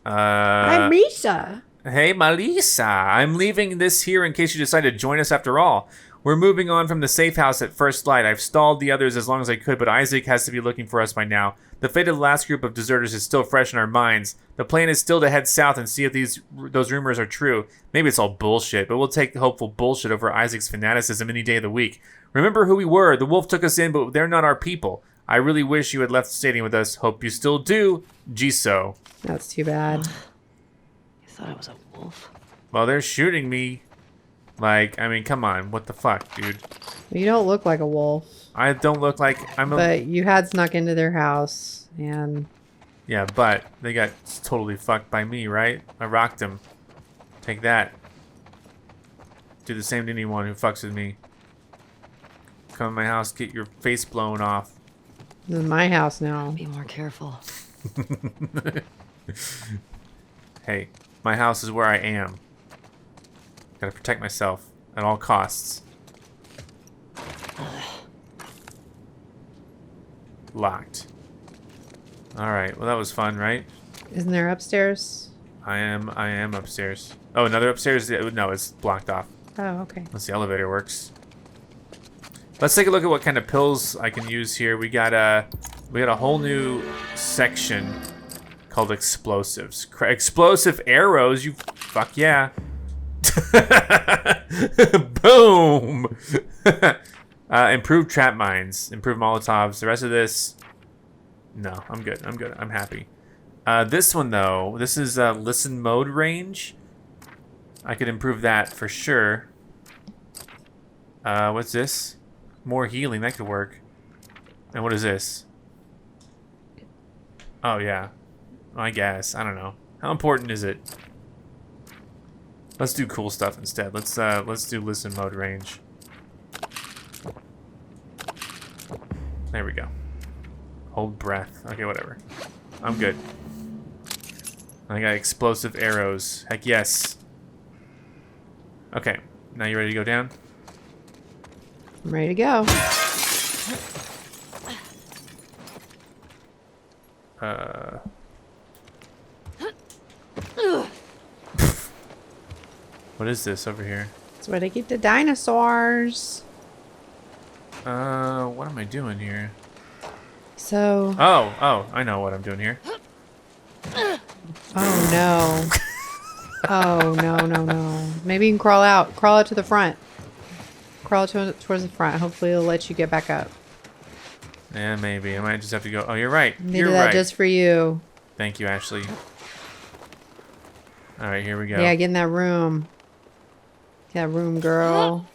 [SPEAKER 2] I'm Misha.
[SPEAKER 1] Hey, Melissa. I'm leaving this here in case you decide to join us after all. We're moving on from the safe house at first light. I've stalled the others as long as I could, but Isaac has to be looking for us by now. The fate of the last group of deserters is still fresh in our minds. The plan is still to head south and see if those rumors are true. Maybe it's all bullshit, but we'll take the hopeful bullshit over Isaac's fanaticism any day of the week. Remember who we were. The wolf took us in, but they're not our people. I really wish you had left the stadium with us. Hope you still do. Jisoo.
[SPEAKER 2] That's too bad.
[SPEAKER 3] You thought I was a wolf?
[SPEAKER 1] Well, they're shooting me. Like, I mean, come on. What the fuck, dude?
[SPEAKER 2] You don't look like a wolf.
[SPEAKER 1] I don't look like I'm a...
[SPEAKER 2] But you had snuck into their house, and...
[SPEAKER 1] Yeah, but they got totally fucked by me, right? I rocked them. Take that. Do the same to anyone who fucks with me. Come in my house, get your face blown off.
[SPEAKER 2] This is my house now.
[SPEAKER 3] Be more careful.
[SPEAKER 1] Hey, my house is where I am. Gotta protect myself at all costs. Locked. Alright, well that was fun, right?
[SPEAKER 2] Isn't there upstairs?
[SPEAKER 1] I am upstairs. Oh, another upstairs? No, it's blocked off.
[SPEAKER 2] Oh, okay.
[SPEAKER 1] Unless the elevator works. Let's take a look at what kind of pills I can use here. We got a whole new section called explosives. Explosive arrows, you fuck yeah. Boom. Improved trap mines, improved Molotovs. The rest of this, no, I'm good. I'm happy. This one though, this is listen mode range. I could improve that for sure. What's this? More healing, that could work. And what is this? Oh yeah, I guess. I don't know. How important is it? Let's do cool stuff instead. Let's do listen mode range. There we go. Hold breath. Okay, whatever. I'm good. I got explosive arrows. Heck yes. Okay, now you ready to go down?
[SPEAKER 2] I'm ready to go.
[SPEAKER 1] What is this over here?
[SPEAKER 2] That's where they keep the dinosaurs.
[SPEAKER 1] What am I doing here?
[SPEAKER 2] So...
[SPEAKER 1] Oh, I know what I'm doing here.
[SPEAKER 2] Oh, no. Oh, no. Maybe you can crawl out. Crawl out to the front. Crawl towards the front. Hopefully it'll let you get back up.
[SPEAKER 1] Yeah, maybe. I might just have to go. Oh, you're right.
[SPEAKER 2] They
[SPEAKER 1] You're
[SPEAKER 2] did that
[SPEAKER 1] right.
[SPEAKER 2] just for you.
[SPEAKER 1] Thank you, Ashley. All right, here we go.
[SPEAKER 2] Yeah, get in that room. Get that room, girl.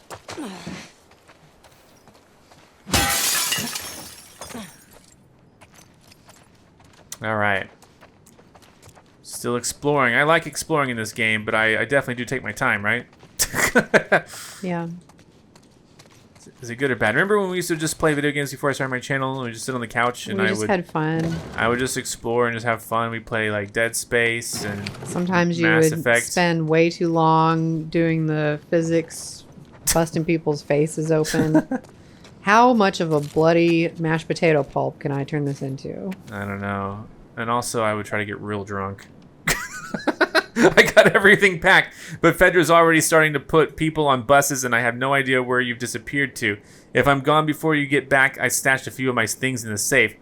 [SPEAKER 1] All right. Still exploring. I like exploring in this game, but I definitely do take my time, right?
[SPEAKER 2] Yeah.
[SPEAKER 1] Is it good or bad? Remember when we used to just play video games before I started my channel and we just sit on the couch and
[SPEAKER 2] We just had fun.
[SPEAKER 1] I would just explore and just have fun. We play like Dead Space and
[SPEAKER 2] Sometimes you
[SPEAKER 1] Mass
[SPEAKER 2] would
[SPEAKER 1] Effect.
[SPEAKER 2] spend way too long doing the physics, busting people's faces open. How much of a bloody mashed potato pulp can I turn this into?
[SPEAKER 1] I don't know. And also I would try to get real drunk. I got everything packed, but Fedra's already starting to put people on buses and I have no idea where you've disappeared to. If I'm gone before you get back, I stashed a few of my things in the safe.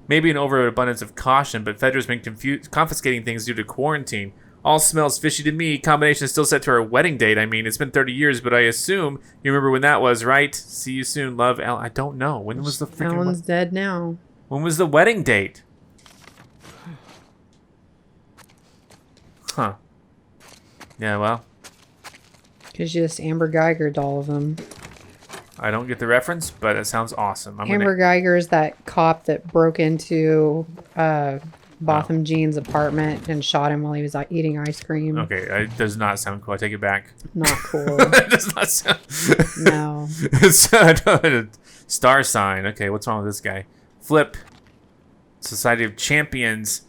[SPEAKER 1] Maybe an overabundance of caution, but Fedra's been confiscating things due to quarantine. All smells fishy to me. Combination is still set to our wedding date. I mean, it's been 30 years, but I assume you remember when that was, right? See you soon, love. I don't know. When was the freaking...
[SPEAKER 2] Alan's dead now.
[SPEAKER 1] When was the wedding date? Huh. Yeah, well,
[SPEAKER 2] Because you just Amber Geigered all of them.
[SPEAKER 1] I don't get the reference, but it sounds awesome.
[SPEAKER 2] Amber Geiger is that cop that broke into Botham Jean's apartment and shot him while he was eating ice cream.
[SPEAKER 1] Okay, it does not sound cool. I take it back.
[SPEAKER 2] Not cool.
[SPEAKER 1] It does not sound...
[SPEAKER 2] No.
[SPEAKER 1] It's star sign. Okay, what's wrong with this guy? Flip. Society of Champions.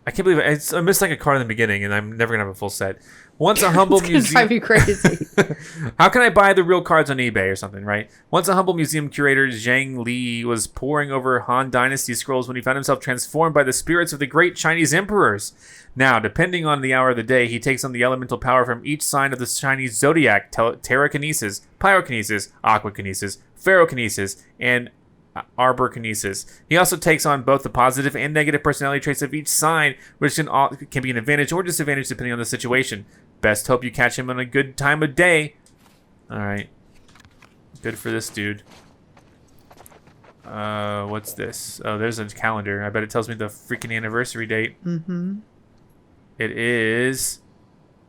[SPEAKER 1] I can't believe it. I missed like a card in the beginning, and I'm never gonna have a full set. Once a humble museum.
[SPEAKER 2] Drive you crazy.
[SPEAKER 1] How can I buy the real cards on eBay or something, right? Once a humble museum curator, Zhang Li, was poring over Han Dynasty scrolls when he found himself transformed by the spirits of the great Chinese emperors. Now, depending on the hour of the day, he takes on the elemental power from each sign of the Chinese zodiac: Terrakinesis, Pyrokinesis, Aquakinesis, Ferrokinesis, and Arborkinesis. He also takes on both the positive and negative personality traits of each sign, which can be an advantage or disadvantage depending on the situation. Best hope you catch him on a good time of day. Alright. Good for this dude. What's this? Oh, there's a calendar. I bet it tells me the freaking anniversary date.
[SPEAKER 2] Mm-hmm.
[SPEAKER 1] It is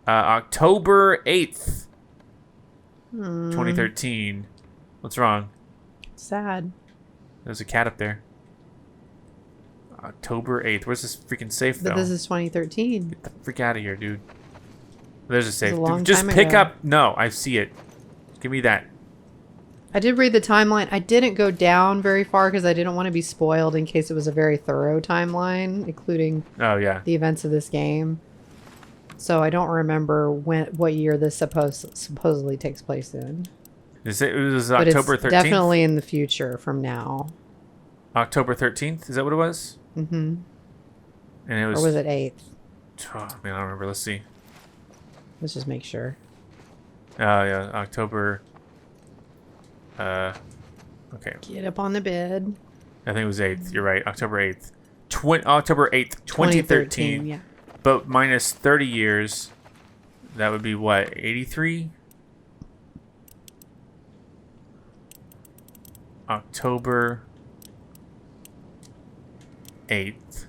[SPEAKER 1] October 8th, 2013. What's wrong?
[SPEAKER 2] Sad.
[SPEAKER 1] There's a cat up there. October 8th. Where's this freaking safe, though?
[SPEAKER 2] But this is 2013.
[SPEAKER 1] Get the freak out of here, dude. There's a safe.
[SPEAKER 2] a long
[SPEAKER 1] Just
[SPEAKER 2] time
[SPEAKER 1] pick
[SPEAKER 2] ago.
[SPEAKER 1] up. No, I see it. Give me that.
[SPEAKER 2] I did read the timeline. I didn't go down very far because I didn't want to be spoiled in case it was a very thorough timeline, including
[SPEAKER 1] Oh, yeah.
[SPEAKER 2] the events of this game. So I don't remember what year this supposedly takes place in.
[SPEAKER 1] It was
[SPEAKER 2] But
[SPEAKER 1] October
[SPEAKER 2] it's
[SPEAKER 1] 13th?
[SPEAKER 2] definitely in the future from now.
[SPEAKER 1] October 13th? Is that what it was?
[SPEAKER 2] Mm-hmm.
[SPEAKER 1] And it was...
[SPEAKER 2] Or was it 8th?
[SPEAKER 1] Oh, man, I don't remember. Let's see.
[SPEAKER 2] Let's just make sure.
[SPEAKER 1] Oh, yeah. October... Okay.
[SPEAKER 2] Get up on the bed.
[SPEAKER 1] I think it was 8th. You're right. October 8th. October 8th, 2013.
[SPEAKER 2] Yeah.
[SPEAKER 1] But minus 30 years, that would be what? 83? October 8th.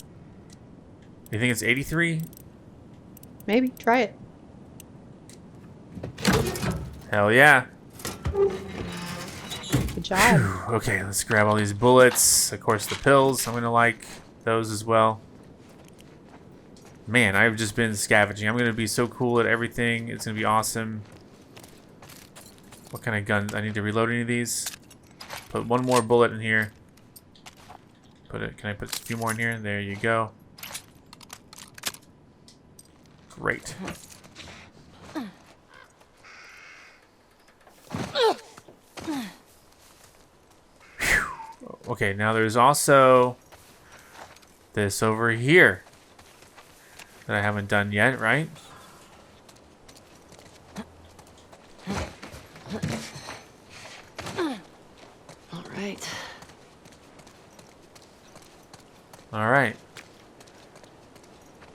[SPEAKER 1] You think it's 83?
[SPEAKER 2] Maybe. Try it.
[SPEAKER 1] Hell yeah.
[SPEAKER 2] Good job.
[SPEAKER 1] Okay, let's grab all these bullets. Of course, the pills. I'm going to like those as well. Man, I've just been scavenging. I'm going to be so cool at everything. It's going to be awesome. What kind of guns? I need to reload any of these. Put one more bullet in here. Can I put a few more in here? There you go. Great. Whew. Okay, now there's also this over here that I haven't done yet, right?
[SPEAKER 3] All right.
[SPEAKER 1] All right.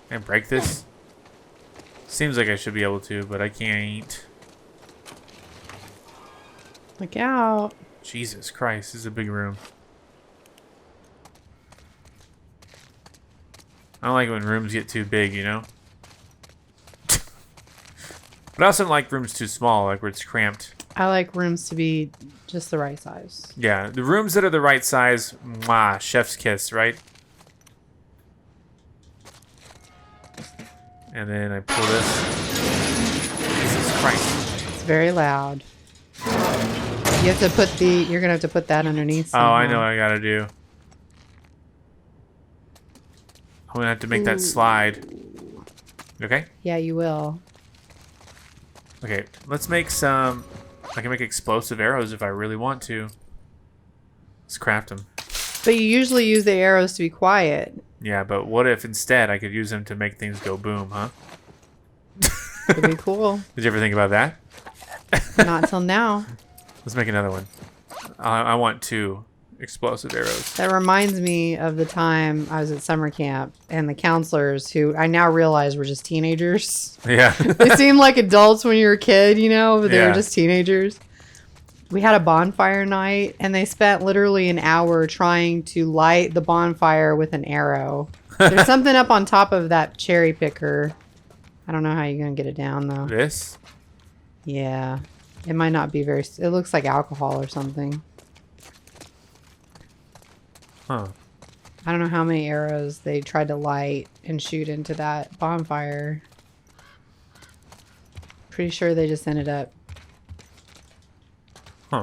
[SPEAKER 1] Can I break this? Seems like I should be able to, but I can't.
[SPEAKER 2] Look out.
[SPEAKER 1] Jesus Christ, this is a big room. I don't like it when rooms get too big, you know? But I also don't like rooms too small, like where it's cramped.
[SPEAKER 2] I like rooms to be just the right size.
[SPEAKER 1] Yeah, the rooms that are the right size, mwah, chef's kiss, right? And then I pull this. Jesus Christ.
[SPEAKER 2] It's very loud. You have to put you're gonna have to put that underneath.
[SPEAKER 1] Oh, I
[SPEAKER 2] somehow.
[SPEAKER 1] know what I gotta do. I'm gonna have to make that slide. Okay?
[SPEAKER 2] Yeah, you will.
[SPEAKER 1] Okay, let's make some... I can make explosive arrows if I really want to. Let's craft them.
[SPEAKER 2] But you usually use the arrows to be quiet.
[SPEAKER 1] Yeah, but what if instead I could use them to make things go boom, huh?
[SPEAKER 2] It'd be cool.
[SPEAKER 1] Did you ever think about that?
[SPEAKER 2] Not till now.
[SPEAKER 1] Let's make another one. I want 2 explosive arrows.
[SPEAKER 2] That reminds me of the time I was at summer camp and the counselors, who I now realize were just teenagers.
[SPEAKER 1] Yeah.
[SPEAKER 2] They seemed like adults when you were a kid, you know, but they
[SPEAKER 1] Yeah.
[SPEAKER 2] were just teenagers. We had a bonfire night and they spent literally an hour trying to light the bonfire with an arrow. There's something up on top of that cherry picker. I don't know how you're going to get it down though.
[SPEAKER 1] This?
[SPEAKER 2] Yeah. It might not be very... It looks like alcohol or something.
[SPEAKER 1] Huh.
[SPEAKER 2] I don't know how many arrows they tried to light and shoot into that bonfire. Pretty sure they just ended up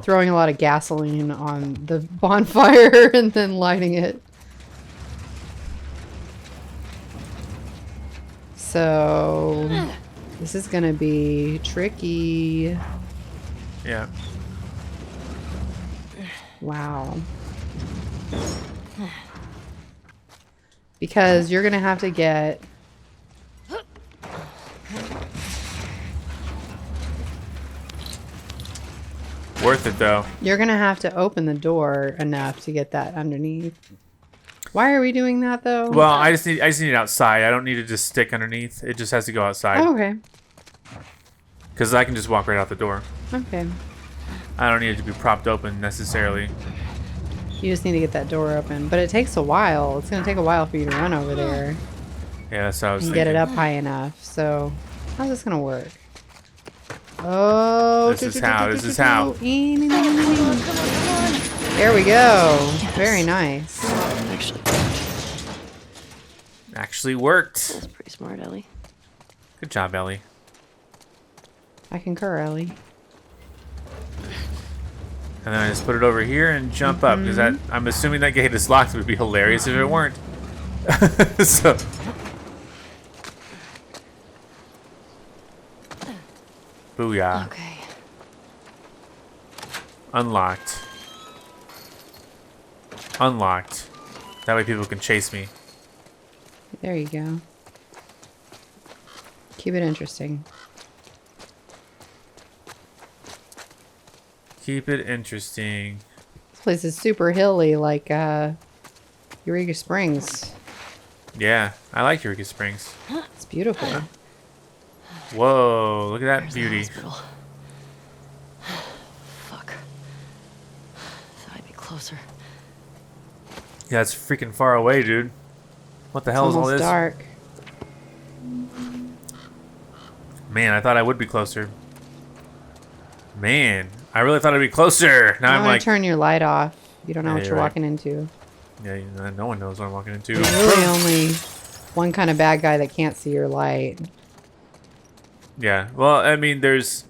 [SPEAKER 2] throwing a lot of gasoline on the bonfire and then lighting it. So this is gonna be tricky.
[SPEAKER 1] Yeah.
[SPEAKER 2] Wow. Because you're gonna have to get
[SPEAKER 1] Worth it though.
[SPEAKER 2] you're gonna have to open the door enough to get that underneath. Why are we doing that though?
[SPEAKER 1] Well, I just need it outside. I don't need it to stick underneath. It just has to go outside.
[SPEAKER 2] Oh, okay.
[SPEAKER 1] Because I can just walk right out the door.
[SPEAKER 2] Okay.
[SPEAKER 1] I don't need it to be propped open necessarily.
[SPEAKER 2] You just need to get that door open. But it takes a while. It's gonna take a while for you to run over there
[SPEAKER 1] Yeah, that's what I was
[SPEAKER 2] and
[SPEAKER 1] thinking.
[SPEAKER 2] get it up high enough. So how's this gonna work? Oh,
[SPEAKER 1] This is how.
[SPEAKER 2] There we go. Very nice.
[SPEAKER 3] Actually,
[SPEAKER 1] Actually worked.
[SPEAKER 3] that's pretty smart, Ellie.
[SPEAKER 1] Good job, Ellie.
[SPEAKER 2] I concur, Ellie.
[SPEAKER 1] And then I just put it over here and jump up because I'm assuming that gate is locked. It would be hilarious if it weren't. So. Booyah.
[SPEAKER 3] Okay.
[SPEAKER 1] Unlocked. Unlocked. That way people can chase me.
[SPEAKER 2] There you go. Keep it interesting.
[SPEAKER 1] Keep it interesting.
[SPEAKER 2] This place is super hilly, like Eureka Springs.
[SPEAKER 1] Yeah, I like Eureka Springs.
[SPEAKER 2] It's beautiful.
[SPEAKER 1] Whoa, look at that
[SPEAKER 3] There's the
[SPEAKER 1] beauty.
[SPEAKER 3] hospital. Fuck. Thought I'd be closer.
[SPEAKER 1] Yeah, it's freaking far away, dude. What the hell
[SPEAKER 2] It's
[SPEAKER 1] is all
[SPEAKER 2] almost
[SPEAKER 1] this?
[SPEAKER 2] dark.
[SPEAKER 1] Man, I thought I would be closer. Man, I really thought I'd be closer. Now
[SPEAKER 2] I'm
[SPEAKER 1] I'm
[SPEAKER 2] gonna
[SPEAKER 1] like,
[SPEAKER 2] turn your light off. You don't know
[SPEAKER 1] Yeah,
[SPEAKER 2] what
[SPEAKER 1] you're
[SPEAKER 2] you're
[SPEAKER 1] right.
[SPEAKER 2] walking into.
[SPEAKER 1] yeah, no one knows what I'm walking into.
[SPEAKER 2] There's really only one kind of bad guy that can't see your light.
[SPEAKER 1] Yeah, well, I mean, there's...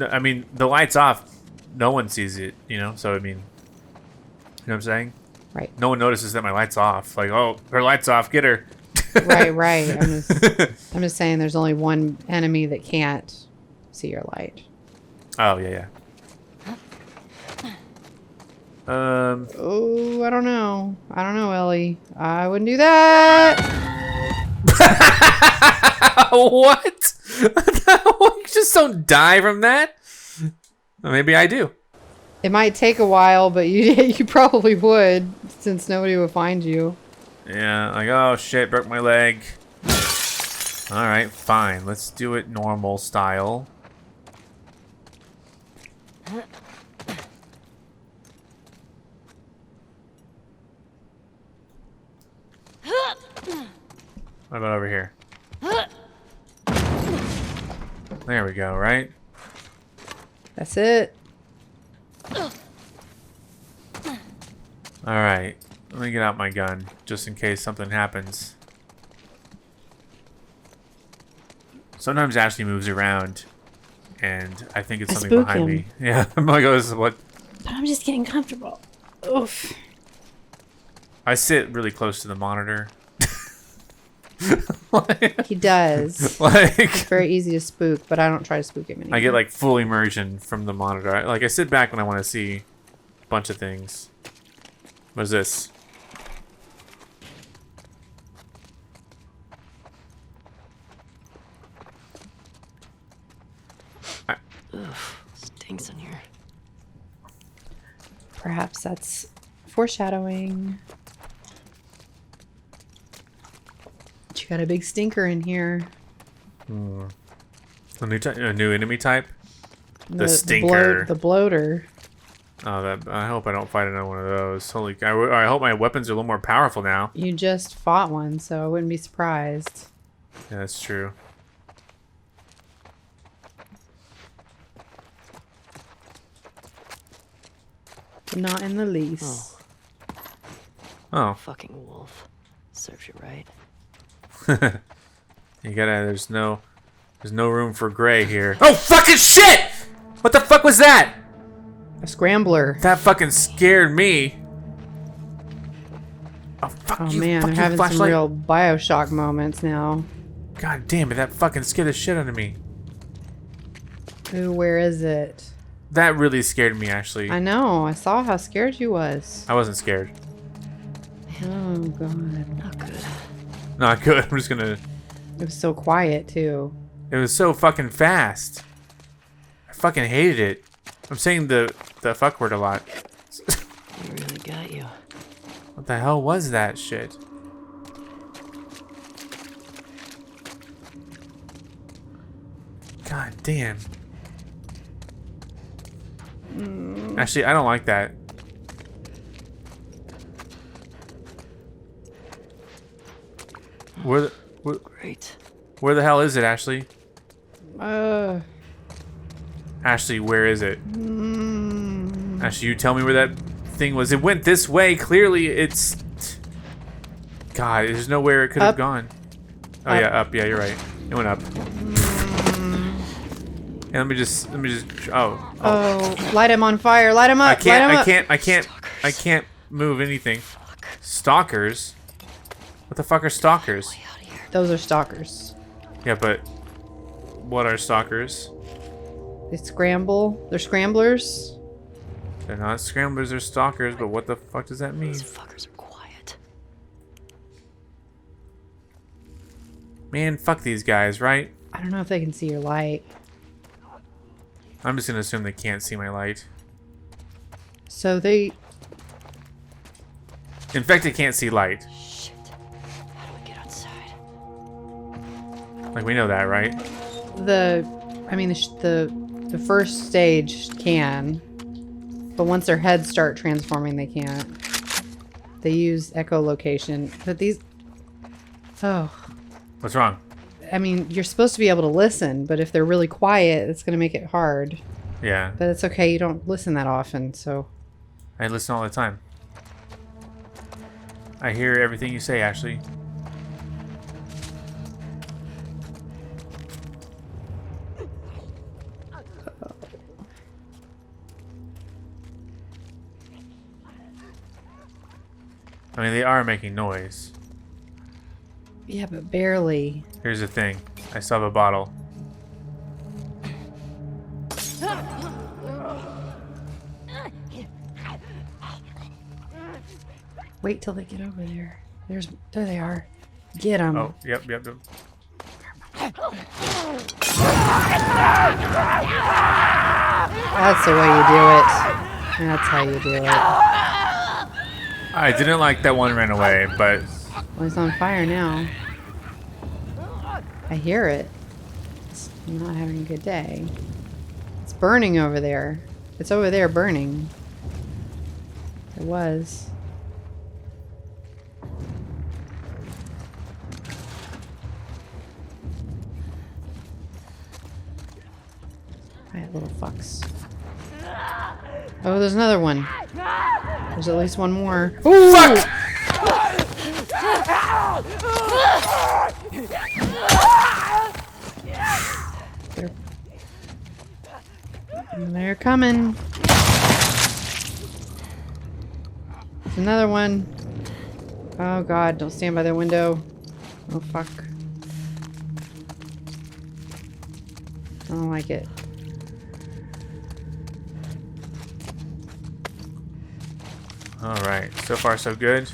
[SPEAKER 1] I mean, the light's off. No one sees it, you know? So, I mean... You know what I'm saying?
[SPEAKER 2] Right.
[SPEAKER 1] No one notices that my light's off. Like, oh, her light's off. Get her.
[SPEAKER 2] Right. I'm just saying there's only one enemy that can't see your light.
[SPEAKER 1] Oh, yeah.
[SPEAKER 2] Oh, I don't know. Ellie. I wouldn't do that.
[SPEAKER 1] What? You just don't die from that? Well, maybe I do.
[SPEAKER 2] It might take a while, but you probably would, since nobody would find you.
[SPEAKER 1] Yeah, like, oh shit, broke my leg. Alright, fine. Let's do it normal style. What about over here? There we go, right?
[SPEAKER 2] That's it.
[SPEAKER 1] Alright, let me get out my gun, just in case something happens. Sometimes Ashley moves around, and I think it's
[SPEAKER 2] I
[SPEAKER 1] something
[SPEAKER 2] spook
[SPEAKER 1] behind
[SPEAKER 2] him.
[SPEAKER 1] me. Yeah, I'm like, oh, this is what...
[SPEAKER 2] But I'm just getting comfortable. Oof.
[SPEAKER 1] I sit really close to the monitor.
[SPEAKER 2] He does.
[SPEAKER 1] Like,
[SPEAKER 2] It's very easy to spook, but I don't try to spook him anymore.
[SPEAKER 1] I get like full immersion from the monitor. I sit back when I want to see a bunch of things. What is this?
[SPEAKER 3] Stinks in here.
[SPEAKER 2] Perhaps that's foreshadowing. But you got a big stinker in here.
[SPEAKER 1] A new enemy type? The stinker.
[SPEAKER 2] The bloater.
[SPEAKER 1] Oh, that! I hope I don't fight another one of those. Holy! I hope my weapons are a little more powerful now.
[SPEAKER 2] You just fought one, so I wouldn't be surprised.
[SPEAKER 1] Yeah, that's true.
[SPEAKER 2] Not in the least.
[SPEAKER 1] Oh,
[SPEAKER 3] Fucking wolf. Serves you right.
[SPEAKER 1] you gotta. There's no room for gray here. Oh, fucking shit! What the fuck was that?
[SPEAKER 2] A scrambler.
[SPEAKER 1] That fucking scared me. Oh, fuck
[SPEAKER 2] Oh
[SPEAKER 1] you,
[SPEAKER 2] man,
[SPEAKER 1] fuck
[SPEAKER 2] they're
[SPEAKER 1] you,
[SPEAKER 2] having
[SPEAKER 1] flashlight.
[SPEAKER 2] some real Bioshock moments now.
[SPEAKER 1] God damn it, that fucking scared the shit out of me.
[SPEAKER 2] Ooh, where is it?
[SPEAKER 1] That really scared me, actually.
[SPEAKER 2] I know. I saw how scared you was.
[SPEAKER 1] I wasn't scared.
[SPEAKER 2] Oh god.
[SPEAKER 3] Not good.
[SPEAKER 1] Not good. I'm just gonna...
[SPEAKER 2] It was so quiet too.
[SPEAKER 1] It was so fucking fast. I fucking hated it. I'm saying the fuck word a lot.
[SPEAKER 3] He really got you.
[SPEAKER 1] What the hell was that shit? God damn. Actually, I don't like that. Where
[SPEAKER 3] Great.
[SPEAKER 1] where the hell is it, Ashley?
[SPEAKER 2] Uh.
[SPEAKER 1] Ashley, where is it? Ashley, you tell me where that thing was. It went this way. Clearly, it's... God, there's nowhere it could have
[SPEAKER 2] Up.
[SPEAKER 1] gone. Oh,
[SPEAKER 2] Up.
[SPEAKER 1] yeah, up. Yeah, you're right. It went up. And let me just... Oh.
[SPEAKER 2] Oh, light him on fire! Light him up!
[SPEAKER 1] I can't move anything. Stalkers? What the fuck are stalkers?
[SPEAKER 2] Those are stalkers.
[SPEAKER 1] Yeah, but... What are stalkers?
[SPEAKER 2] They scramble. They're scramblers.
[SPEAKER 1] They're not scramblers, they're stalkers, but what the fuck does that mean?
[SPEAKER 3] These fuckers are quiet.
[SPEAKER 1] Man, fuck these guys, right?
[SPEAKER 2] I don't know if they can see your light.
[SPEAKER 1] I'm just gonna assume they can't see my light.
[SPEAKER 2] So they...
[SPEAKER 1] In fact, they can't see light.
[SPEAKER 3] Shit. How do we get outside?
[SPEAKER 1] Like, we know that, right?
[SPEAKER 2] The first stage can, but once their heads start transforming, they can't. They use echolocation, but these... Oh.
[SPEAKER 1] What's wrong?
[SPEAKER 2] I mean, you're supposed to be able to listen, but if they're really quiet, it's going to make it hard.
[SPEAKER 1] Yeah,
[SPEAKER 2] But it's okay, you don't listen that often, so...
[SPEAKER 1] I listen all the time. I hear everything you say, Ashley. I mean, they are making noise.
[SPEAKER 2] Yeah, but barely.
[SPEAKER 1] Here's the thing. I still have a bottle.
[SPEAKER 2] Wait till they get over there. There they are. Get them.
[SPEAKER 1] Oh, yep.
[SPEAKER 2] That's the way you do it. That's how you do it.
[SPEAKER 1] I didn't like that one ran away, but
[SPEAKER 2] Well, it's on fire now. I hear it. It's not having a good day. It's burning over there. It's over there burning. It was. Alright, little fucks. Oh, there's another one. There's at least one more. Ooh!
[SPEAKER 1] fuck!
[SPEAKER 2] They're coming. There's another one. Oh god, don't stand by the window. Oh fuck. I don't like it.
[SPEAKER 1] Alright, so far so good.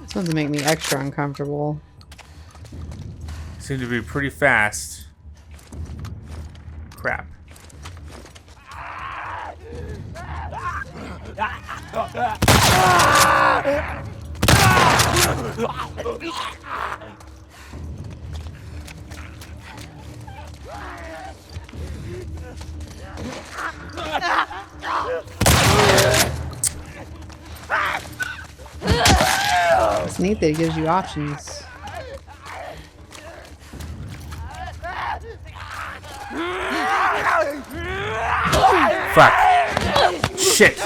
[SPEAKER 2] This one's make me extra uncomfortable.
[SPEAKER 1] Seem to be pretty fast. Crap.
[SPEAKER 2] It's neat that it gives you options.
[SPEAKER 1] Fuck. Shit.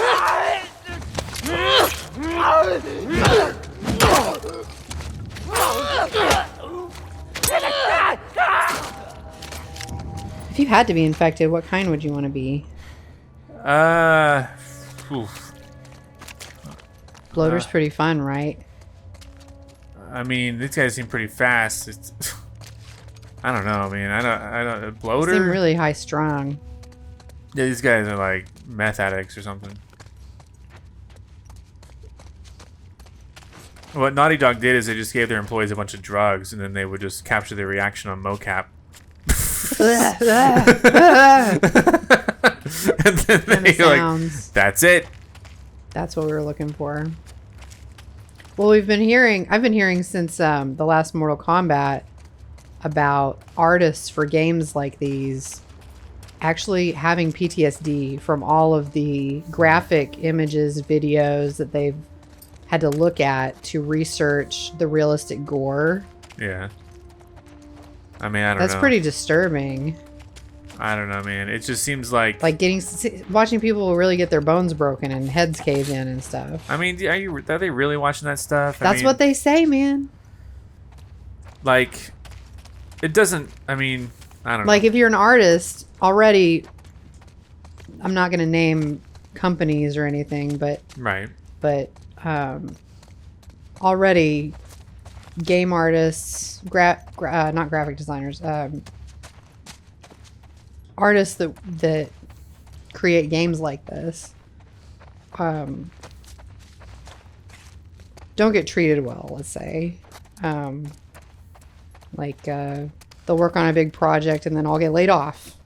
[SPEAKER 2] If you had to be infected, what kind would you want to be?
[SPEAKER 1] Oof.
[SPEAKER 2] Bloater's pretty fun, right?
[SPEAKER 1] I mean, these guys seem pretty fast. It's, I don't know, man. I don't. Bloater.
[SPEAKER 2] Seem really high strung.
[SPEAKER 1] Yeah, these guys are like meth addicts or something. What Naughty Dog did is they just gave their employees a bunch of drugs, and then they would just capture their reaction on mocap. And then they like, that's it.
[SPEAKER 2] That's what we were looking for. Well, I've been hearing since the last Mortal Kombat about artists for games like these actually having PTSD from all of the graphic images, videos that they've had to look at to research the realistic gore.
[SPEAKER 1] Yeah. I mean, I don't know.
[SPEAKER 2] That's pretty disturbing.
[SPEAKER 1] I don't know, man. It just seems like
[SPEAKER 2] watching people really get their bones broken and heads caved in and stuff.
[SPEAKER 1] I mean, are they really watching that stuff?
[SPEAKER 2] That's what they say, man.
[SPEAKER 1] Like, it doesn't. I mean, I don't know.
[SPEAKER 2] Like, if you're an artist already, I'm not going to name companies or anything, but
[SPEAKER 1] right.
[SPEAKER 2] But already, game artists, not graphic designers. Artists that create games like this don't get treated well, let's say. They'll work on a big project and then all get laid off.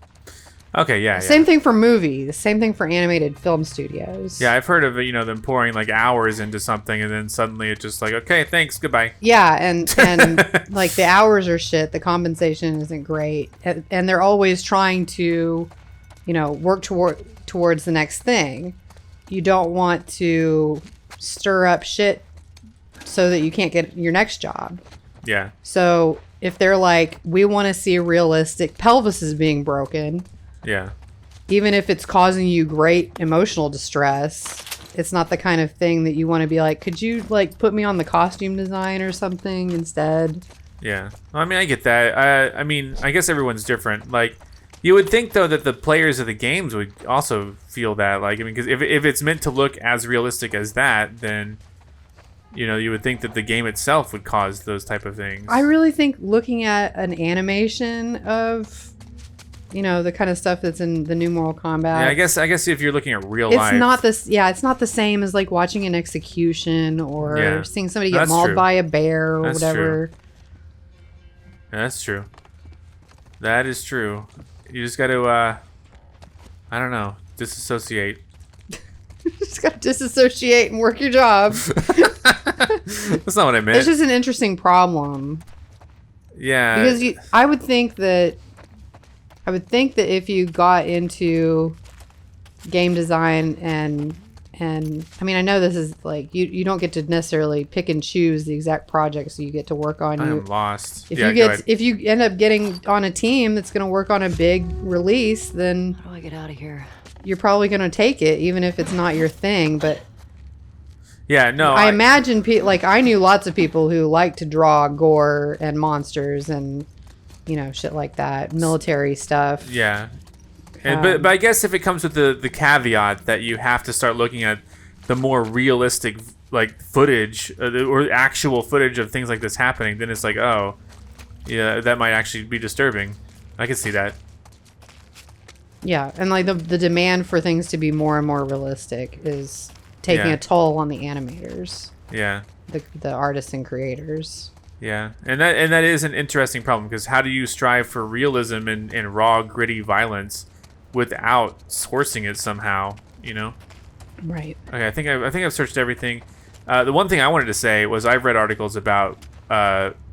[SPEAKER 1] Okay, yeah.
[SPEAKER 2] Same thing for movies. Same thing for animated film studios.
[SPEAKER 1] Yeah, I've heard of them pouring like hours into something and then suddenly it's just like, okay, thanks, goodbye.
[SPEAKER 2] Yeah, and like the hours are shit. The compensation isn't great, and they're always trying to, work towards the next thing. You don't want to stir up shit so that you can't get your next job.
[SPEAKER 1] Yeah.
[SPEAKER 2] So if they're like, we want to see realistic pelvises being broken.
[SPEAKER 1] Yeah.
[SPEAKER 2] Even if it's causing you great emotional distress, it's not the kind of thing that you want to be like, could you like put me on the costume design or something instead?
[SPEAKER 1] Yeah. I mean, I get that. I mean, I guess everyone's different. Like, you would think though that the players of the games would also feel that. Like, I mean, because if it's meant to look as realistic as that, then you would think that the game itself would cause those type of things.
[SPEAKER 2] I really think looking at an animation of the kind of stuff that's in the new Mortal Kombat.
[SPEAKER 1] Yeah, I guess if you're looking at real life,
[SPEAKER 2] it's not the same as like watching an execution or seeing somebody get mauled by a bear or whatever.
[SPEAKER 1] True. Yeah, that's true. That is true. You just got to, I don't know, disassociate.
[SPEAKER 2] You just got to disassociate and work your job.
[SPEAKER 1] That's not what I meant.
[SPEAKER 2] It's just an interesting problem.
[SPEAKER 1] Yeah.
[SPEAKER 2] Because I would think that if you got into game design and I mean, I know this is like you don't get to necessarily pick and choose the exact projects you get to work on.
[SPEAKER 1] I'm lost.
[SPEAKER 2] If you end up getting on a team that's going to work on a big release, then
[SPEAKER 3] how do I get out of here?
[SPEAKER 2] You're probably going to take it, even if it's not your thing. But
[SPEAKER 1] yeah, no.
[SPEAKER 2] I imagine I knew lots of people who like to draw gore and monsters and shit like that, military stuff.
[SPEAKER 1] Yeah. But I guess if it comes with the caveat that you have to start looking at the more realistic like footage or actual footage of things like this happening, then it's like, oh, yeah, that might actually be disturbing. I can see that.
[SPEAKER 2] Yeah, and like the demand for things to be more and more realistic is taking a toll on the animators.
[SPEAKER 1] Yeah.
[SPEAKER 2] The artists and creators.
[SPEAKER 1] Yeah, and that is an interesting problem because how do you strive for realism and raw, gritty violence without sourcing it somehow?
[SPEAKER 2] Right.
[SPEAKER 1] Okay, I think I've searched everything. The one thing I wanted to say was I've read articles about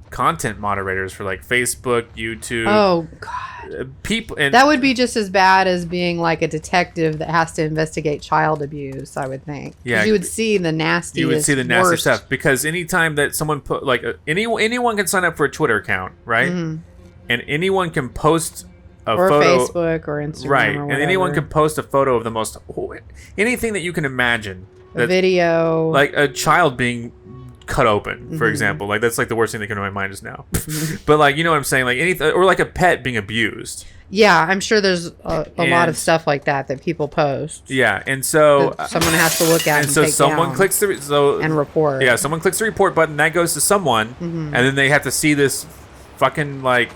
[SPEAKER 1] content moderators for like Facebook, YouTube.
[SPEAKER 2] Oh God.
[SPEAKER 1] People and
[SPEAKER 2] that would be just as bad as being like a detective that has to investigate child abuse, I would think.
[SPEAKER 1] Yeah,
[SPEAKER 2] you would see the nasty.
[SPEAKER 1] You would see the nasty stuff because anytime that someone put like anyone can sign up for a Twitter account, right? Mm-hmm. And anyone can post a photo,
[SPEAKER 2] Facebook or Instagram,
[SPEAKER 1] right?
[SPEAKER 2] Or
[SPEAKER 1] and anyone can post a photo of the most anything that you can imagine.
[SPEAKER 2] A video,
[SPEAKER 1] like a child being cut open, for example. Like that's like the worst thing that came to my mind just now. But like, you know what I'm saying? Like anything, or like a pet being abused.
[SPEAKER 2] Yeah, I'm sure there's a lot of stuff like that people post.
[SPEAKER 1] Yeah, and so
[SPEAKER 2] that someone has to look at and
[SPEAKER 1] so
[SPEAKER 2] take
[SPEAKER 1] someone
[SPEAKER 2] down
[SPEAKER 1] clicks
[SPEAKER 2] and report.
[SPEAKER 1] Yeah, someone clicks the report button. That goes to someone, and then they have to see this fucking like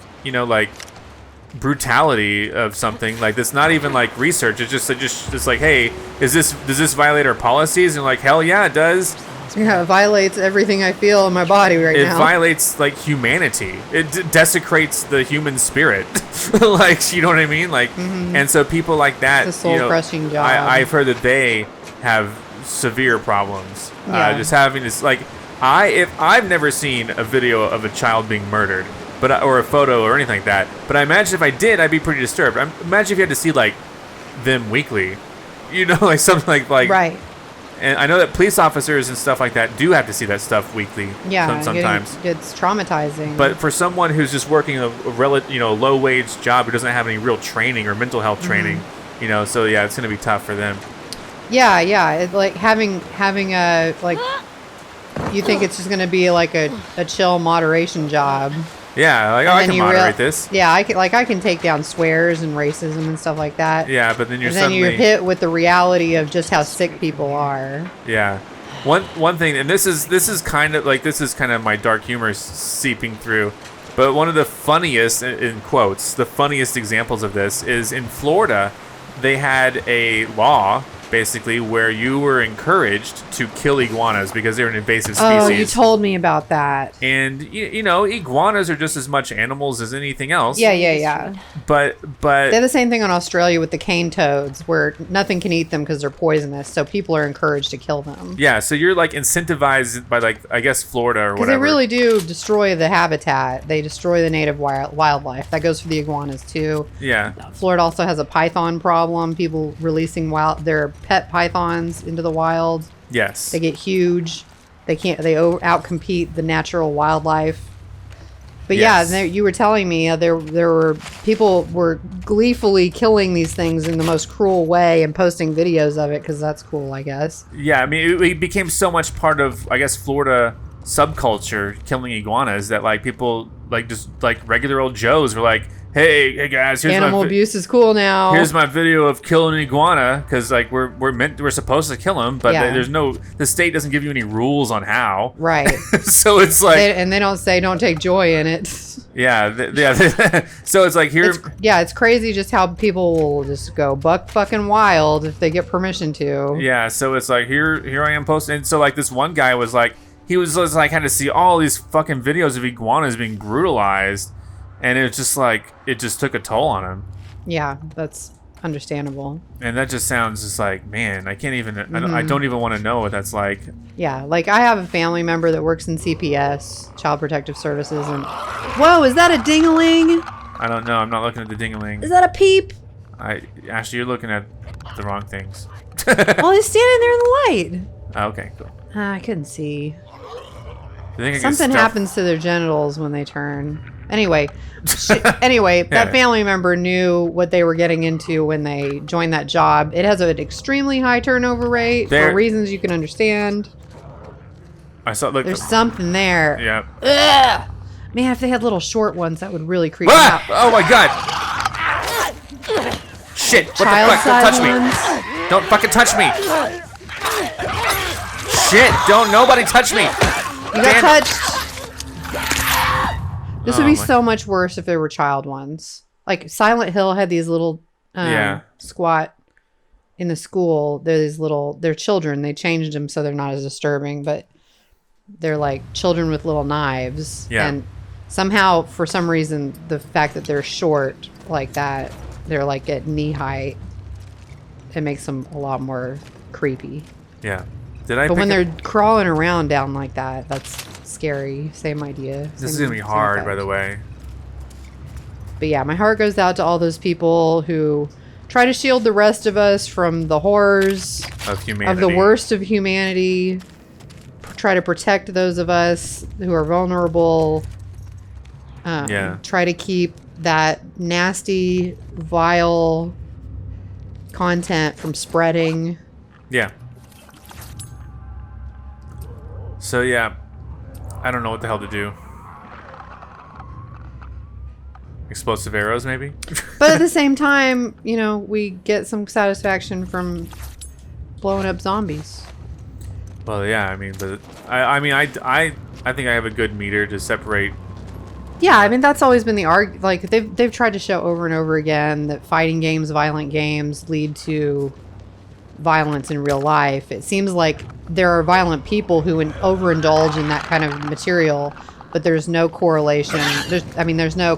[SPEAKER 1] brutality of something like that's not even like research. It's just like, hey, does this violate our policies? And like, hell yeah, it does.
[SPEAKER 2] Yeah, it violates everything I feel in my body now.
[SPEAKER 1] It violates like humanity. It desecrates the human spirit. Like, you know what I mean? Like, and so people like that,
[SPEAKER 2] it's a soul-crushing job.
[SPEAKER 1] I've heard that they have severe problems.
[SPEAKER 2] Yeah.
[SPEAKER 1] Just having this, like, I've never seen a video of a child being murdered, or a photo or anything like that. But I imagine if I did, I'd be pretty disturbed. Imagine if you had to see like them weekly, like something like
[SPEAKER 2] right.
[SPEAKER 1] And I know that police officers and stuff like that do have to see that stuff weekly.
[SPEAKER 2] Yeah,
[SPEAKER 1] sometimes
[SPEAKER 2] it's traumatizing.
[SPEAKER 1] But for someone who's just working a low wage job who doesn't have any real training or mental health training, so yeah, it's gonna be tough for them.
[SPEAKER 2] Yeah. It's like having a like. You think it's just gonna be like a chill moderation job.
[SPEAKER 1] Yeah, like, I can moderate this.
[SPEAKER 2] Yeah, I can take down swears and racism and stuff like that.
[SPEAKER 1] Yeah, but then
[SPEAKER 2] you're hit with the reality of just how sick people are.
[SPEAKER 1] Yeah. One thing, and this is kind of my dark humor seeping through, but one of the funniest, in quotes, the funniest examples of this is in Florida. They had a law basically where you were encouraged to kill iguanas because they're an invasive species.
[SPEAKER 2] Oh, you told me about that.
[SPEAKER 1] And iguanas are just as much animals as anything else.
[SPEAKER 2] Yeah.
[SPEAKER 1] But
[SPEAKER 2] they're the same thing in Australia with the cane toads, where nothing can eat them because they're poisonous. So people are encouraged to kill them.
[SPEAKER 1] Yeah, so you're like incentivized by like, I guess, Florida or whatever.
[SPEAKER 2] Because they really do destroy the habitat. They destroy the native wildlife. That goes for the iguanas too.
[SPEAKER 1] Yeah.
[SPEAKER 2] Florida also has a python problem. People releasing their pet pythons into the wild.
[SPEAKER 1] Yes.
[SPEAKER 2] They get huge. They outcompete the natural wildlife. But
[SPEAKER 1] yes.
[SPEAKER 2] Yeah, you were telling me there were people were gleefully killing these things in the most cruel way and posting videos of it because that's cool, I guess.
[SPEAKER 1] Yeah, I mean, it became so much part of, I guess, Florida subculture, killing iguanas, that like people like just like regular old Joes were like, hey guys, here's
[SPEAKER 2] animal abuse is cool now.
[SPEAKER 1] Here's my video of killing an iguana because like we're supposed to kill them, but the state doesn't give you any rules on how.
[SPEAKER 2] Right.
[SPEAKER 1] So it's like,
[SPEAKER 2] they don't say don't take joy in it.
[SPEAKER 1] Yeah. So it's like here.
[SPEAKER 2] It's crazy just how people will just go buck fucking wild if they get permission to.
[SPEAKER 1] Yeah. So it's like here I am posting, and so like this one guy was like, he was just like had to see all these fucking videos of iguanas being brutalized. And it was just like, it just took a toll on him.
[SPEAKER 2] Yeah, that's understandable.
[SPEAKER 1] And that just sounds just like, man, I can't even, I don't even want to know what that's like.
[SPEAKER 2] Yeah, like I have a family member that works in CPS, Child Protective Services, and whoa, is that a ding-a-ling?
[SPEAKER 1] I don't know, I'm not looking at the ding-a-ling.
[SPEAKER 2] Is that a peep?
[SPEAKER 1] Actually, you're looking at the wrong things.
[SPEAKER 2] Oh, he's standing there in the light.
[SPEAKER 1] Oh, okay, cool.
[SPEAKER 2] I couldn't see.
[SPEAKER 1] Something
[SPEAKER 2] happens to their genitals when they turn. Anyway, that family member knew what they were getting into when they joined that job. It has an extremely high turnover rate for reasons you can understand.
[SPEAKER 1] I saw
[SPEAKER 2] there's something there.
[SPEAKER 1] Yeah.
[SPEAKER 2] Ugh. Man, if they had little short ones, that would really creep me out.
[SPEAKER 1] Oh my god! Shit! What the fuck? Don't touch me! Don't fucking touch me! Shit! Don't nobody touch me!
[SPEAKER 2] You got touched. This would be so much worse if there were child ones. Like Silent Hill had these little squat in the school. They're children. They changed them so they're not as disturbing, but they're like children with little knives.
[SPEAKER 1] Yeah.
[SPEAKER 2] And somehow, for some reason, the fact that they're short like that, they're like at knee height, it makes them a lot more creepy.
[SPEAKER 1] Yeah.
[SPEAKER 2] But when they're crawling around down like that, that's scary. Same idea.
[SPEAKER 1] This is gonna be hard, by the way.
[SPEAKER 2] But yeah, my heart goes out to all those people who try to shield the rest of us from the horrors
[SPEAKER 1] of humanity,
[SPEAKER 2] of the worst of humanity. Try to protect those of us who are vulnerable. Try to keep that nasty, vile content from spreading.
[SPEAKER 1] Yeah. So yeah, I don't know what the hell to do. Explosive arrows, maybe.
[SPEAKER 2] But at the same time, you know, we get some satisfaction from blowing up zombies.
[SPEAKER 1] Well, yeah. I mean, but I think I have a good meter to separate.
[SPEAKER 2] Yeah, I mean that's always been the argument. Like they've tried to show over and over again that fighting games, violent games, lead to violence in real life. It seems like there are violent people who overindulge in that kind of material, but there's no correlation. There's no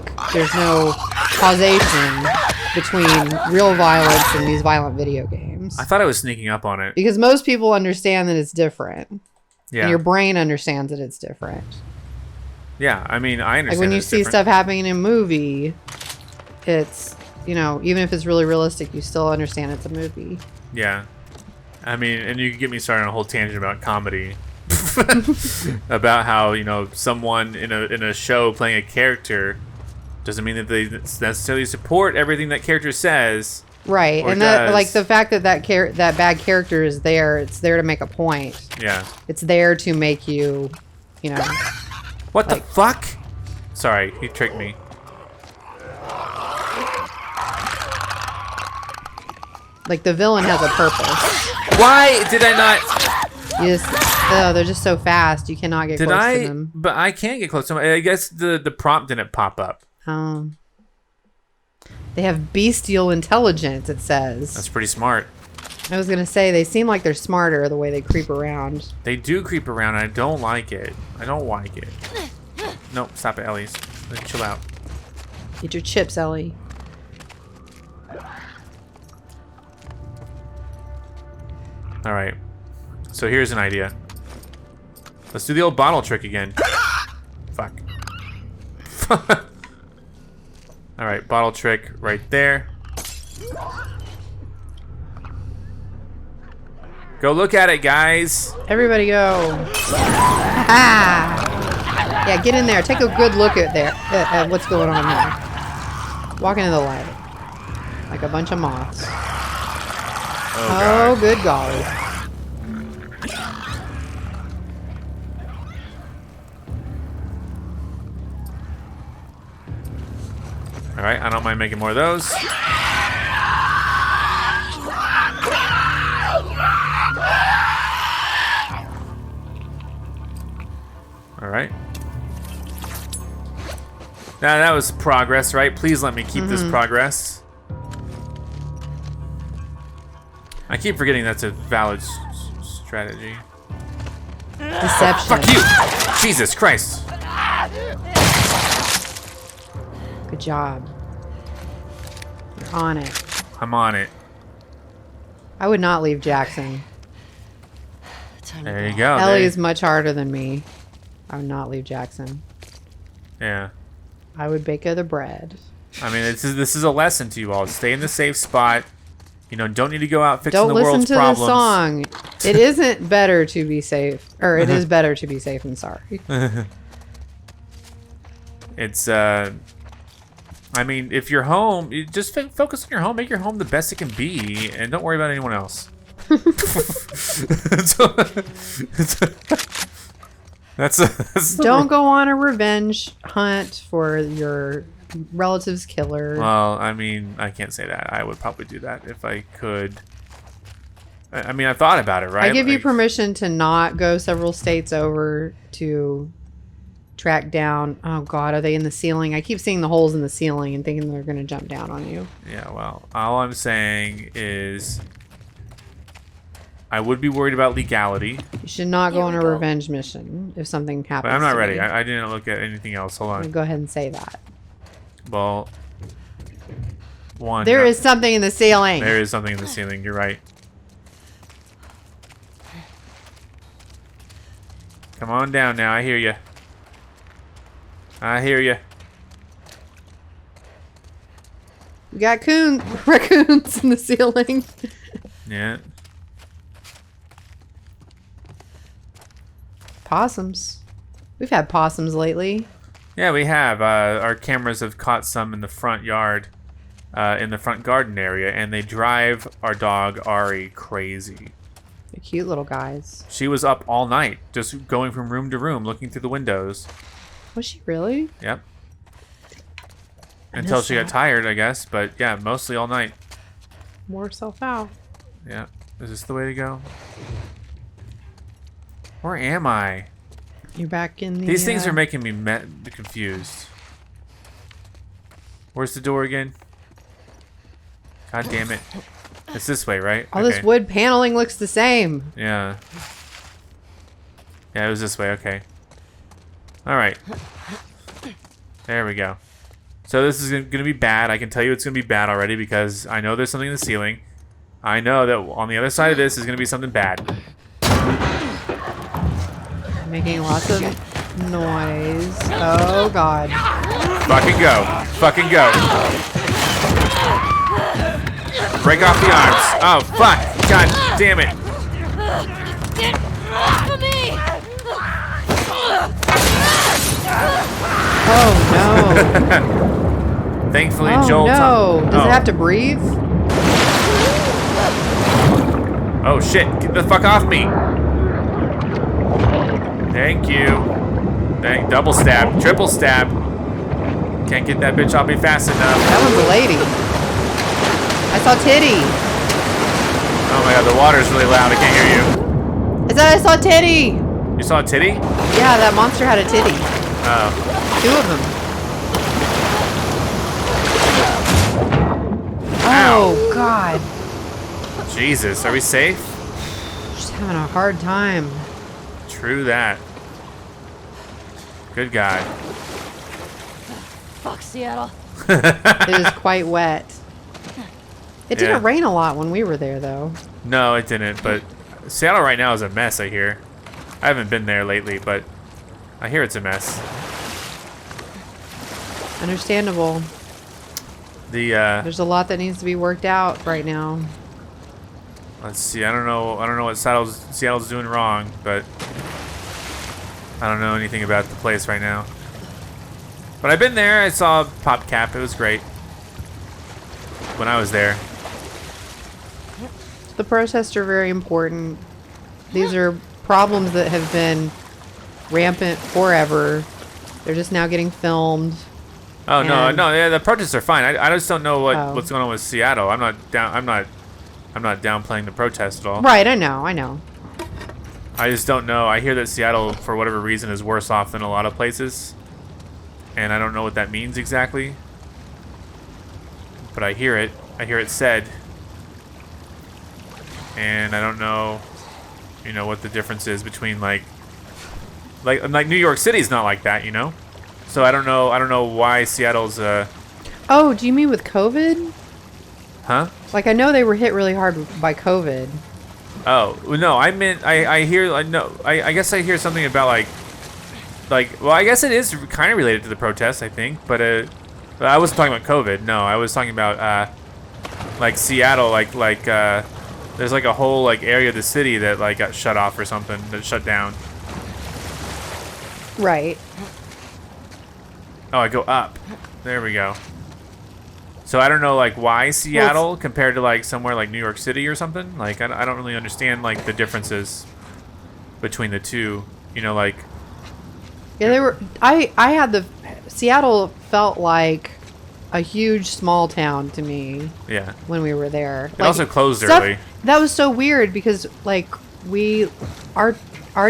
[SPEAKER 2] causation between real violence and these violent video games.
[SPEAKER 1] I thought I was sneaking up on it
[SPEAKER 2] Because most people understand that it's different.
[SPEAKER 1] Yeah.
[SPEAKER 2] And your brain understands that it's different.
[SPEAKER 1] Yeah, I mean, I understand.
[SPEAKER 2] Like when you
[SPEAKER 1] it's
[SPEAKER 2] see
[SPEAKER 1] different.
[SPEAKER 2] stuff happening in a movie, it's, you know, even if it's really realistic, you still understand it's a movie.
[SPEAKER 1] Yeah. I mean, and you can get me started on a whole tangent about comedy. About how, you know, someone in a show playing a character doesn't mean that they necessarily support everything that character says.
[SPEAKER 2] Right.
[SPEAKER 1] Or
[SPEAKER 2] And that,
[SPEAKER 1] does.
[SPEAKER 2] like the fact that that bad character is there, it's there to make a point.
[SPEAKER 1] Yeah.
[SPEAKER 2] It's there to make you, you know.
[SPEAKER 1] What the fuck? Sorry, he tricked me.
[SPEAKER 2] Like the villain has a purpose.
[SPEAKER 1] Why did I not?
[SPEAKER 2] You just, they're just so fast. You cannot get
[SPEAKER 1] Did
[SPEAKER 2] close
[SPEAKER 1] I?
[SPEAKER 2] to them.
[SPEAKER 1] But I can't get close to them. I guess the prompt didn't pop up.
[SPEAKER 2] They have bestial intelligence, it says.
[SPEAKER 1] That's pretty smart.
[SPEAKER 2] I was going to say, they seem like they're smarter the way they creep around.
[SPEAKER 1] They do creep around. And I don't like it. I don't like it. Nope, stop it, Ellie's. Chill out.
[SPEAKER 2] Get your chips, Ellie.
[SPEAKER 1] All right. So here's an idea. Let's do the old bottle trick again. Fuck. All right, bottle trick right there. Go look at it, guys.
[SPEAKER 2] Everybody go. Ha! Yeah, get in there. Take a good look at what's going on here. Walk into the light. Like a bunch of moths.
[SPEAKER 1] Oh,
[SPEAKER 2] Oh, good golly.
[SPEAKER 1] All right, I don't mind making more of those. All right. Now that was progress, right? Please let me keep this progress. I keep forgetting that's a valid strategy.
[SPEAKER 2] Deception.
[SPEAKER 1] Fuck you! Jesus Christ!
[SPEAKER 2] Good job. You're on it.
[SPEAKER 1] I'm on it.
[SPEAKER 2] I would not leave Jackson.
[SPEAKER 3] Time to
[SPEAKER 1] There you
[SPEAKER 3] go.
[SPEAKER 1] go.
[SPEAKER 2] Ellie
[SPEAKER 1] there-
[SPEAKER 2] is much harder than me. I would not leave Jackson.
[SPEAKER 1] Yeah.
[SPEAKER 2] I would bake her the bread.
[SPEAKER 1] I mean, this is a lesson to you all. Stay in the safe spot. You know, don't need to go out fixing
[SPEAKER 2] Don't
[SPEAKER 1] the
[SPEAKER 2] listen
[SPEAKER 1] world's
[SPEAKER 2] to
[SPEAKER 1] problems.
[SPEAKER 2] the song. It isn't better to be safe, or it is better to be safe than sorry.
[SPEAKER 1] It's I mean, if you're home, you just focus on your home. Make your home the best it can be, and don't worry about anyone else. That's
[SPEAKER 2] Don't go on a revenge hunt for your relative's killer.
[SPEAKER 1] Well, I mean, I can't say that. I would probably do that if I could. I mean, I thought about it, right?
[SPEAKER 2] I give you
[SPEAKER 1] Like,
[SPEAKER 2] permission to not go several states over to track down. Oh God, are they in the ceiling? I keep seeing the holes in the ceiling and thinking they're going to jump down on you.
[SPEAKER 1] Yeah, well, all I'm saying is I would be worried about legality,
[SPEAKER 2] You should not go
[SPEAKER 3] Here
[SPEAKER 2] on
[SPEAKER 3] we
[SPEAKER 2] a
[SPEAKER 3] go.
[SPEAKER 2] revenge mission if something happens.
[SPEAKER 1] but I'm not
[SPEAKER 2] to
[SPEAKER 1] ready.
[SPEAKER 2] me.
[SPEAKER 1] I didn't look at anything else. Hold
[SPEAKER 2] I'm gonna
[SPEAKER 1] on.
[SPEAKER 2] go ahead and say that.
[SPEAKER 1] Well, one.
[SPEAKER 2] There
[SPEAKER 1] no,
[SPEAKER 2] is something in the ceiling.
[SPEAKER 1] There is something in the ceiling. You're right. Come on down now. I hear you. I hear you.
[SPEAKER 2] We got raccoons in the ceiling.
[SPEAKER 1] Yeah.
[SPEAKER 2] Possums. We've had possums lately.
[SPEAKER 1] Yeah, we have. Our cameras have caught some in the front yard, in the front garden area, and they drive our dog Ari crazy.
[SPEAKER 2] They're cute little guys.
[SPEAKER 1] She was up all night, just going from room to room, looking through the windows.
[SPEAKER 2] Was she really?
[SPEAKER 1] Yep. Until she got tired, I guess. But yeah, mostly all night.
[SPEAKER 2] Wore herself out.
[SPEAKER 1] Yeah. Is this the way to go? Where am I?
[SPEAKER 2] You're back in the...
[SPEAKER 1] These things are making me confused. Where's the door again? God damn it. It's this way, right?
[SPEAKER 2] All this wood paneling looks the same.
[SPEAKER 1] Yeah. Yeah, it was this way. Okay. All right. There we go. So this is going to be bad. I can tell you it's going to be bad already because I know there's something in the ceiling. I know that on the other side of this is going to be something bad.
[SPEAKER 2] Making lots of noise. Oh, God.
[SPEAKER 1] Fucking go. Fucking go. Break off the arms. Oh, fuck. God damn it.
[SPEAKER 3] Get off of me!
[SPEAKER 2] Oh, no.
[SPEAKER 1] Thankfully,
[SPEAKER 2] Oh,
[SPEAKER 1] Joel...
[SPEAKER 2] no. Does it have to breathe?
[SPEAKER 1] Oh, shit. Get the fuck off me. Thank you. Double stab. Triple stab. Can't get that bitch off me fast enough.
[SPEAKER 2] That one's a lady. I saw titty.
[SPEAKER 1] Oh my god, the water's really loud. I can't hear you.
[SPEAKER 2] I saw titty.
[SPEAKER 1] You saw a titty?
[SPEAKER 2] Yeah, that monster had a titty.
[SPEAKER 1] Oh.
[SPEAKER 2] 2 of them.
[SPEAKER 1] Ow.
[SPEAKER 2] Oh, God.
[SPEAKER 1] Jesus, are we safe?
[SPEAKER 2] Just having a hard time.
[SPEAKER 1] True that. Good guy.
[SPEAKER 3] Fuck Seattle.
[SPEAKER 2] It is quite wet. It didn't
[SPEAKER 1] Yeah.
[SPEAKER 2] rain a lot when we were there, though.
[SPEAKER 1] No, it didn't, but Seattle right now is a mess, I hear. I haven't been there lately, but I hear it's a mess.
[SPEAKER 2] Understandable. There's a lot that needs to be worked out right now.
[SPEAKER 1] Let's see. I don't know what Seattle's doing wrong, but I don't know anything about the place right now. But I've been there. I saw PopCap. It was great when I was there.
[SPEAKER 2] The protests are very important. These are problems that have been rampant forever. They're just now getting filmed.
[SPEAKER 1] Oh no, yeah, the protests are fine. I just don't know what's going on with Seattle. I'm not downplaying the protest at all.
[SPEAKER 2] Right, I know.
[SPEAKER 1] I just don't know. I hear that Seattle, for whatever reason, is worse off than a lot of places, and I don't know what that means exactly. But I hear it. I hear it said, and I don't know, what the difference is between like New York City's not like that, So I don't know why Seattle's.
[SPEAKER 2] Oh, do you mean with COVID?
[SPEAKER 1] Huh?
[SPEAKER 2] Like, I know they were hit really hard by COVID.
[SPEAKER 1] Oh no, I meant I hear I guess I hear something about well, I guess it is kind of related to the protests, I think, but I wasn't talking about COVID. No, I was talking about Seattle, there's a whole area of the city that got shut off or something, that shut down.
[SPEAKER 2] Right.
[SPEAKER 1] Oh, I go up. There we go. So I don't know why Seattle compared to somewhere like New York City or something. I don't really understand the differences between the two.
[SPEAKER 2] Yeah, they were. I had Seattle felt like a huge small town to me.
[SPEAKER 1] Yeah.
[SPEAKER 2] When we were there.
[SPEAKER 1] It also closed early.
[SPEAKER 2] That was so weird because our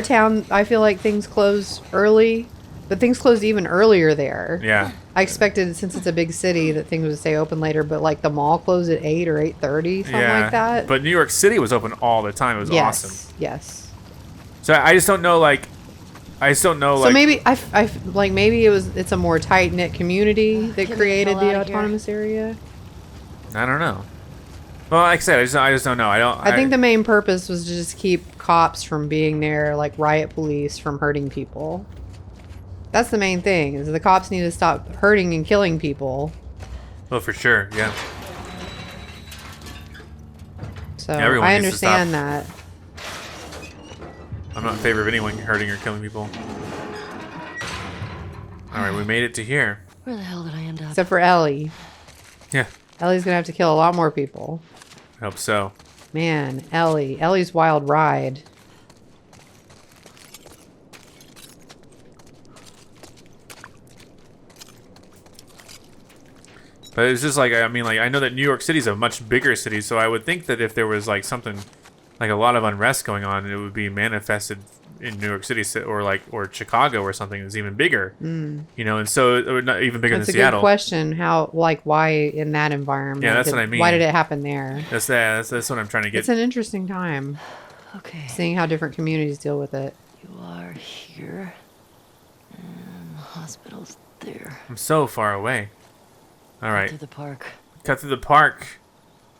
[SPEAKER 2] town, I feel like things closed early, but things closed even earlier there.
[SPEAKER 1] Yeah.
[SPEAKER 2] I expected, since it's a big city, that things would stay open later, but the mall closed at 8 or 8:30, something like that.
[SPEAKER 1] But New York City was open all the time. It was awesome.
[SPEAKER 2] Yes.
[SPEAKER 1] So I just don't know
[SPEAKER 2] So maybe maybe it's a more tight knit community that created the autonomous area.
[SPEAKER 1] I don't know. Well, like I said, I just don't know.
[SPEAKER 2] I think the main purpose was to just keep cops from being there, riot police from hurting people. That's the main thing, is the cops need to stop hurting and killing people.
[SPEAKER 1] Well, for sure, yeah.
[SPEAKER 2] So
[SPEAKER 1] Everyone
[SPEAKER 2] I
[SPEAKER 1] needs to stop.
[SPEAKER 2] understand that.
[SPEAKER 1] I'm not in favor of anyone hurting or killing people. Alright, we made it to here.
[SPEAKER 3] Where the hell did I end up?
[SPEAKER 2] Except for Ellie.
[SPEAKER 1] Yeah.
[SPEAKER 2] Ellie's gonna have to kill a lot more people.
[SPEAKER 1] I hope so.
[SPEAKER 2] Man, Ellie's wild ride.
[SPEAKER 1] But it's just like, I mean, like, I know that New York City's a much bigger city, so I would think that if there was like something, like a lot of unrest going on, it would be manifested in New York City or Chicago or something that's even bigger, you know, and so or not even bigger
[SPEAKER 2] That's
[SPEAKER 1] than
[SPEAKER 2] a
[SPEAKER 1] Seattle.
[SPEAKER 2] good question. How, like, why in that environment?
[SPEAKER 1] Yeah, that's what I mean.
[SPEAKER 2] Why did it happen there?
[SPEAKER 1] That's what I'm trying to get.
[SPEAKER 2] It's an interesting time.
[SPEAKER 3] Okay.
[SPEAKER 2] Seeing how different communities deal with it.
[SPEAKER 3] You are here. And the hospital's there.
[SPEAKER 1] I'm so far away. All right.
[SPEAKER 3] To the park.
[SPEAKER 1] Cut through the park.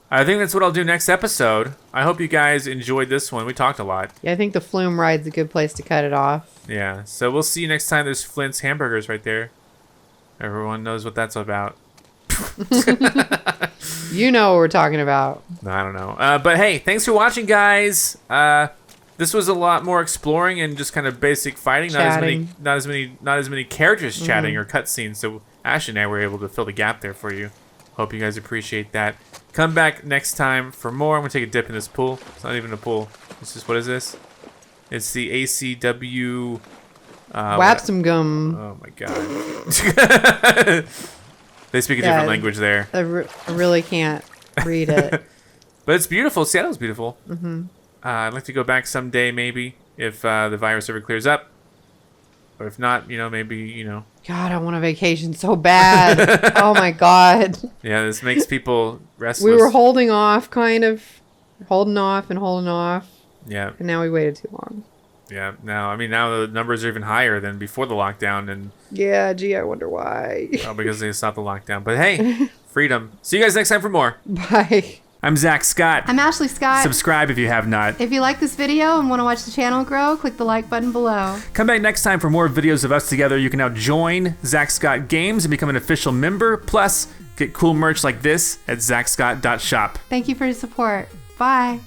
[SPEAKER 1] I think that's what I'll do next episode. I hope you guys enjoyed this one. We talked a lot.
[SPEAKER 2] Yeah, I think the flume ride's a good place to cut it off.
[SPEAKER 1] Yeah, so we'll see you next time. There's Flint's Hamburgers right there. Everyone knows what that's about.
[SPEAKER 2] You know what we're talking about.
[SPEAKER 1] No, I don't know. But hey, thanks for watching, guys. This was a lot more exploring and just kind of basic fighting.
[SPEAKER 2] Chatting.
[SPEAKER 1] Not as many characters chatting or cutscenes. So Ashley and I were able to fill the gap there for you. Hope you guys appreciate that. Come back next time for more. I'm gonna take a dip in this pool. It's not even a pool. It's just, what is this? It's the ACW.
[SPEAKER 2] Wapsum gum.
[SPEAKER 1] Oh my god. They speak a different language there.
[SPEAKER 2] I really can't read it.
[SPEAKER 1] But it's beautiful. Seattle's beautiful. I'd like to go back someday, maybe, if the virus ever clears up. Or if not, you know, maybe, you know.
[SPEAKER 2] God, I want a vacation so bad. Oh my god.
[SPEAKER 1] Yeah, this makes people restless.
[SPEAKER 2] We were holding off, kind of. Holding off and holding off.
[SPEAKER 1] Yeah.
[SPEAKER 2] And now we waited too long.
[SPEAKER 1] Yeah. Now the numbers are even higher than before the lockdown. And
[SPEAKER 2] Yeah, gee, I wonder why.
[SPEAKER 1] because they stopped the lockdown. But hey, freedom. See you guys next time for more.
[SPEAKER 2] Bye.
[SPEAKER 1] I'm Zack Scott.
[SPEAKER 4] I'm Ashley Scott.
[SPEAKER 1] Subscribe if you have not.
[SPEAKER 4] If you like this video and want to watch the channel grow, click the like button below.
[SPEAKER 1] Come back next time for more videos of us together. You can now join ZackScottGames and become an official member. Plus, get cool merch like this at ZackScott.shop.
[SPEAKER 4] Thank you for your support. Bye.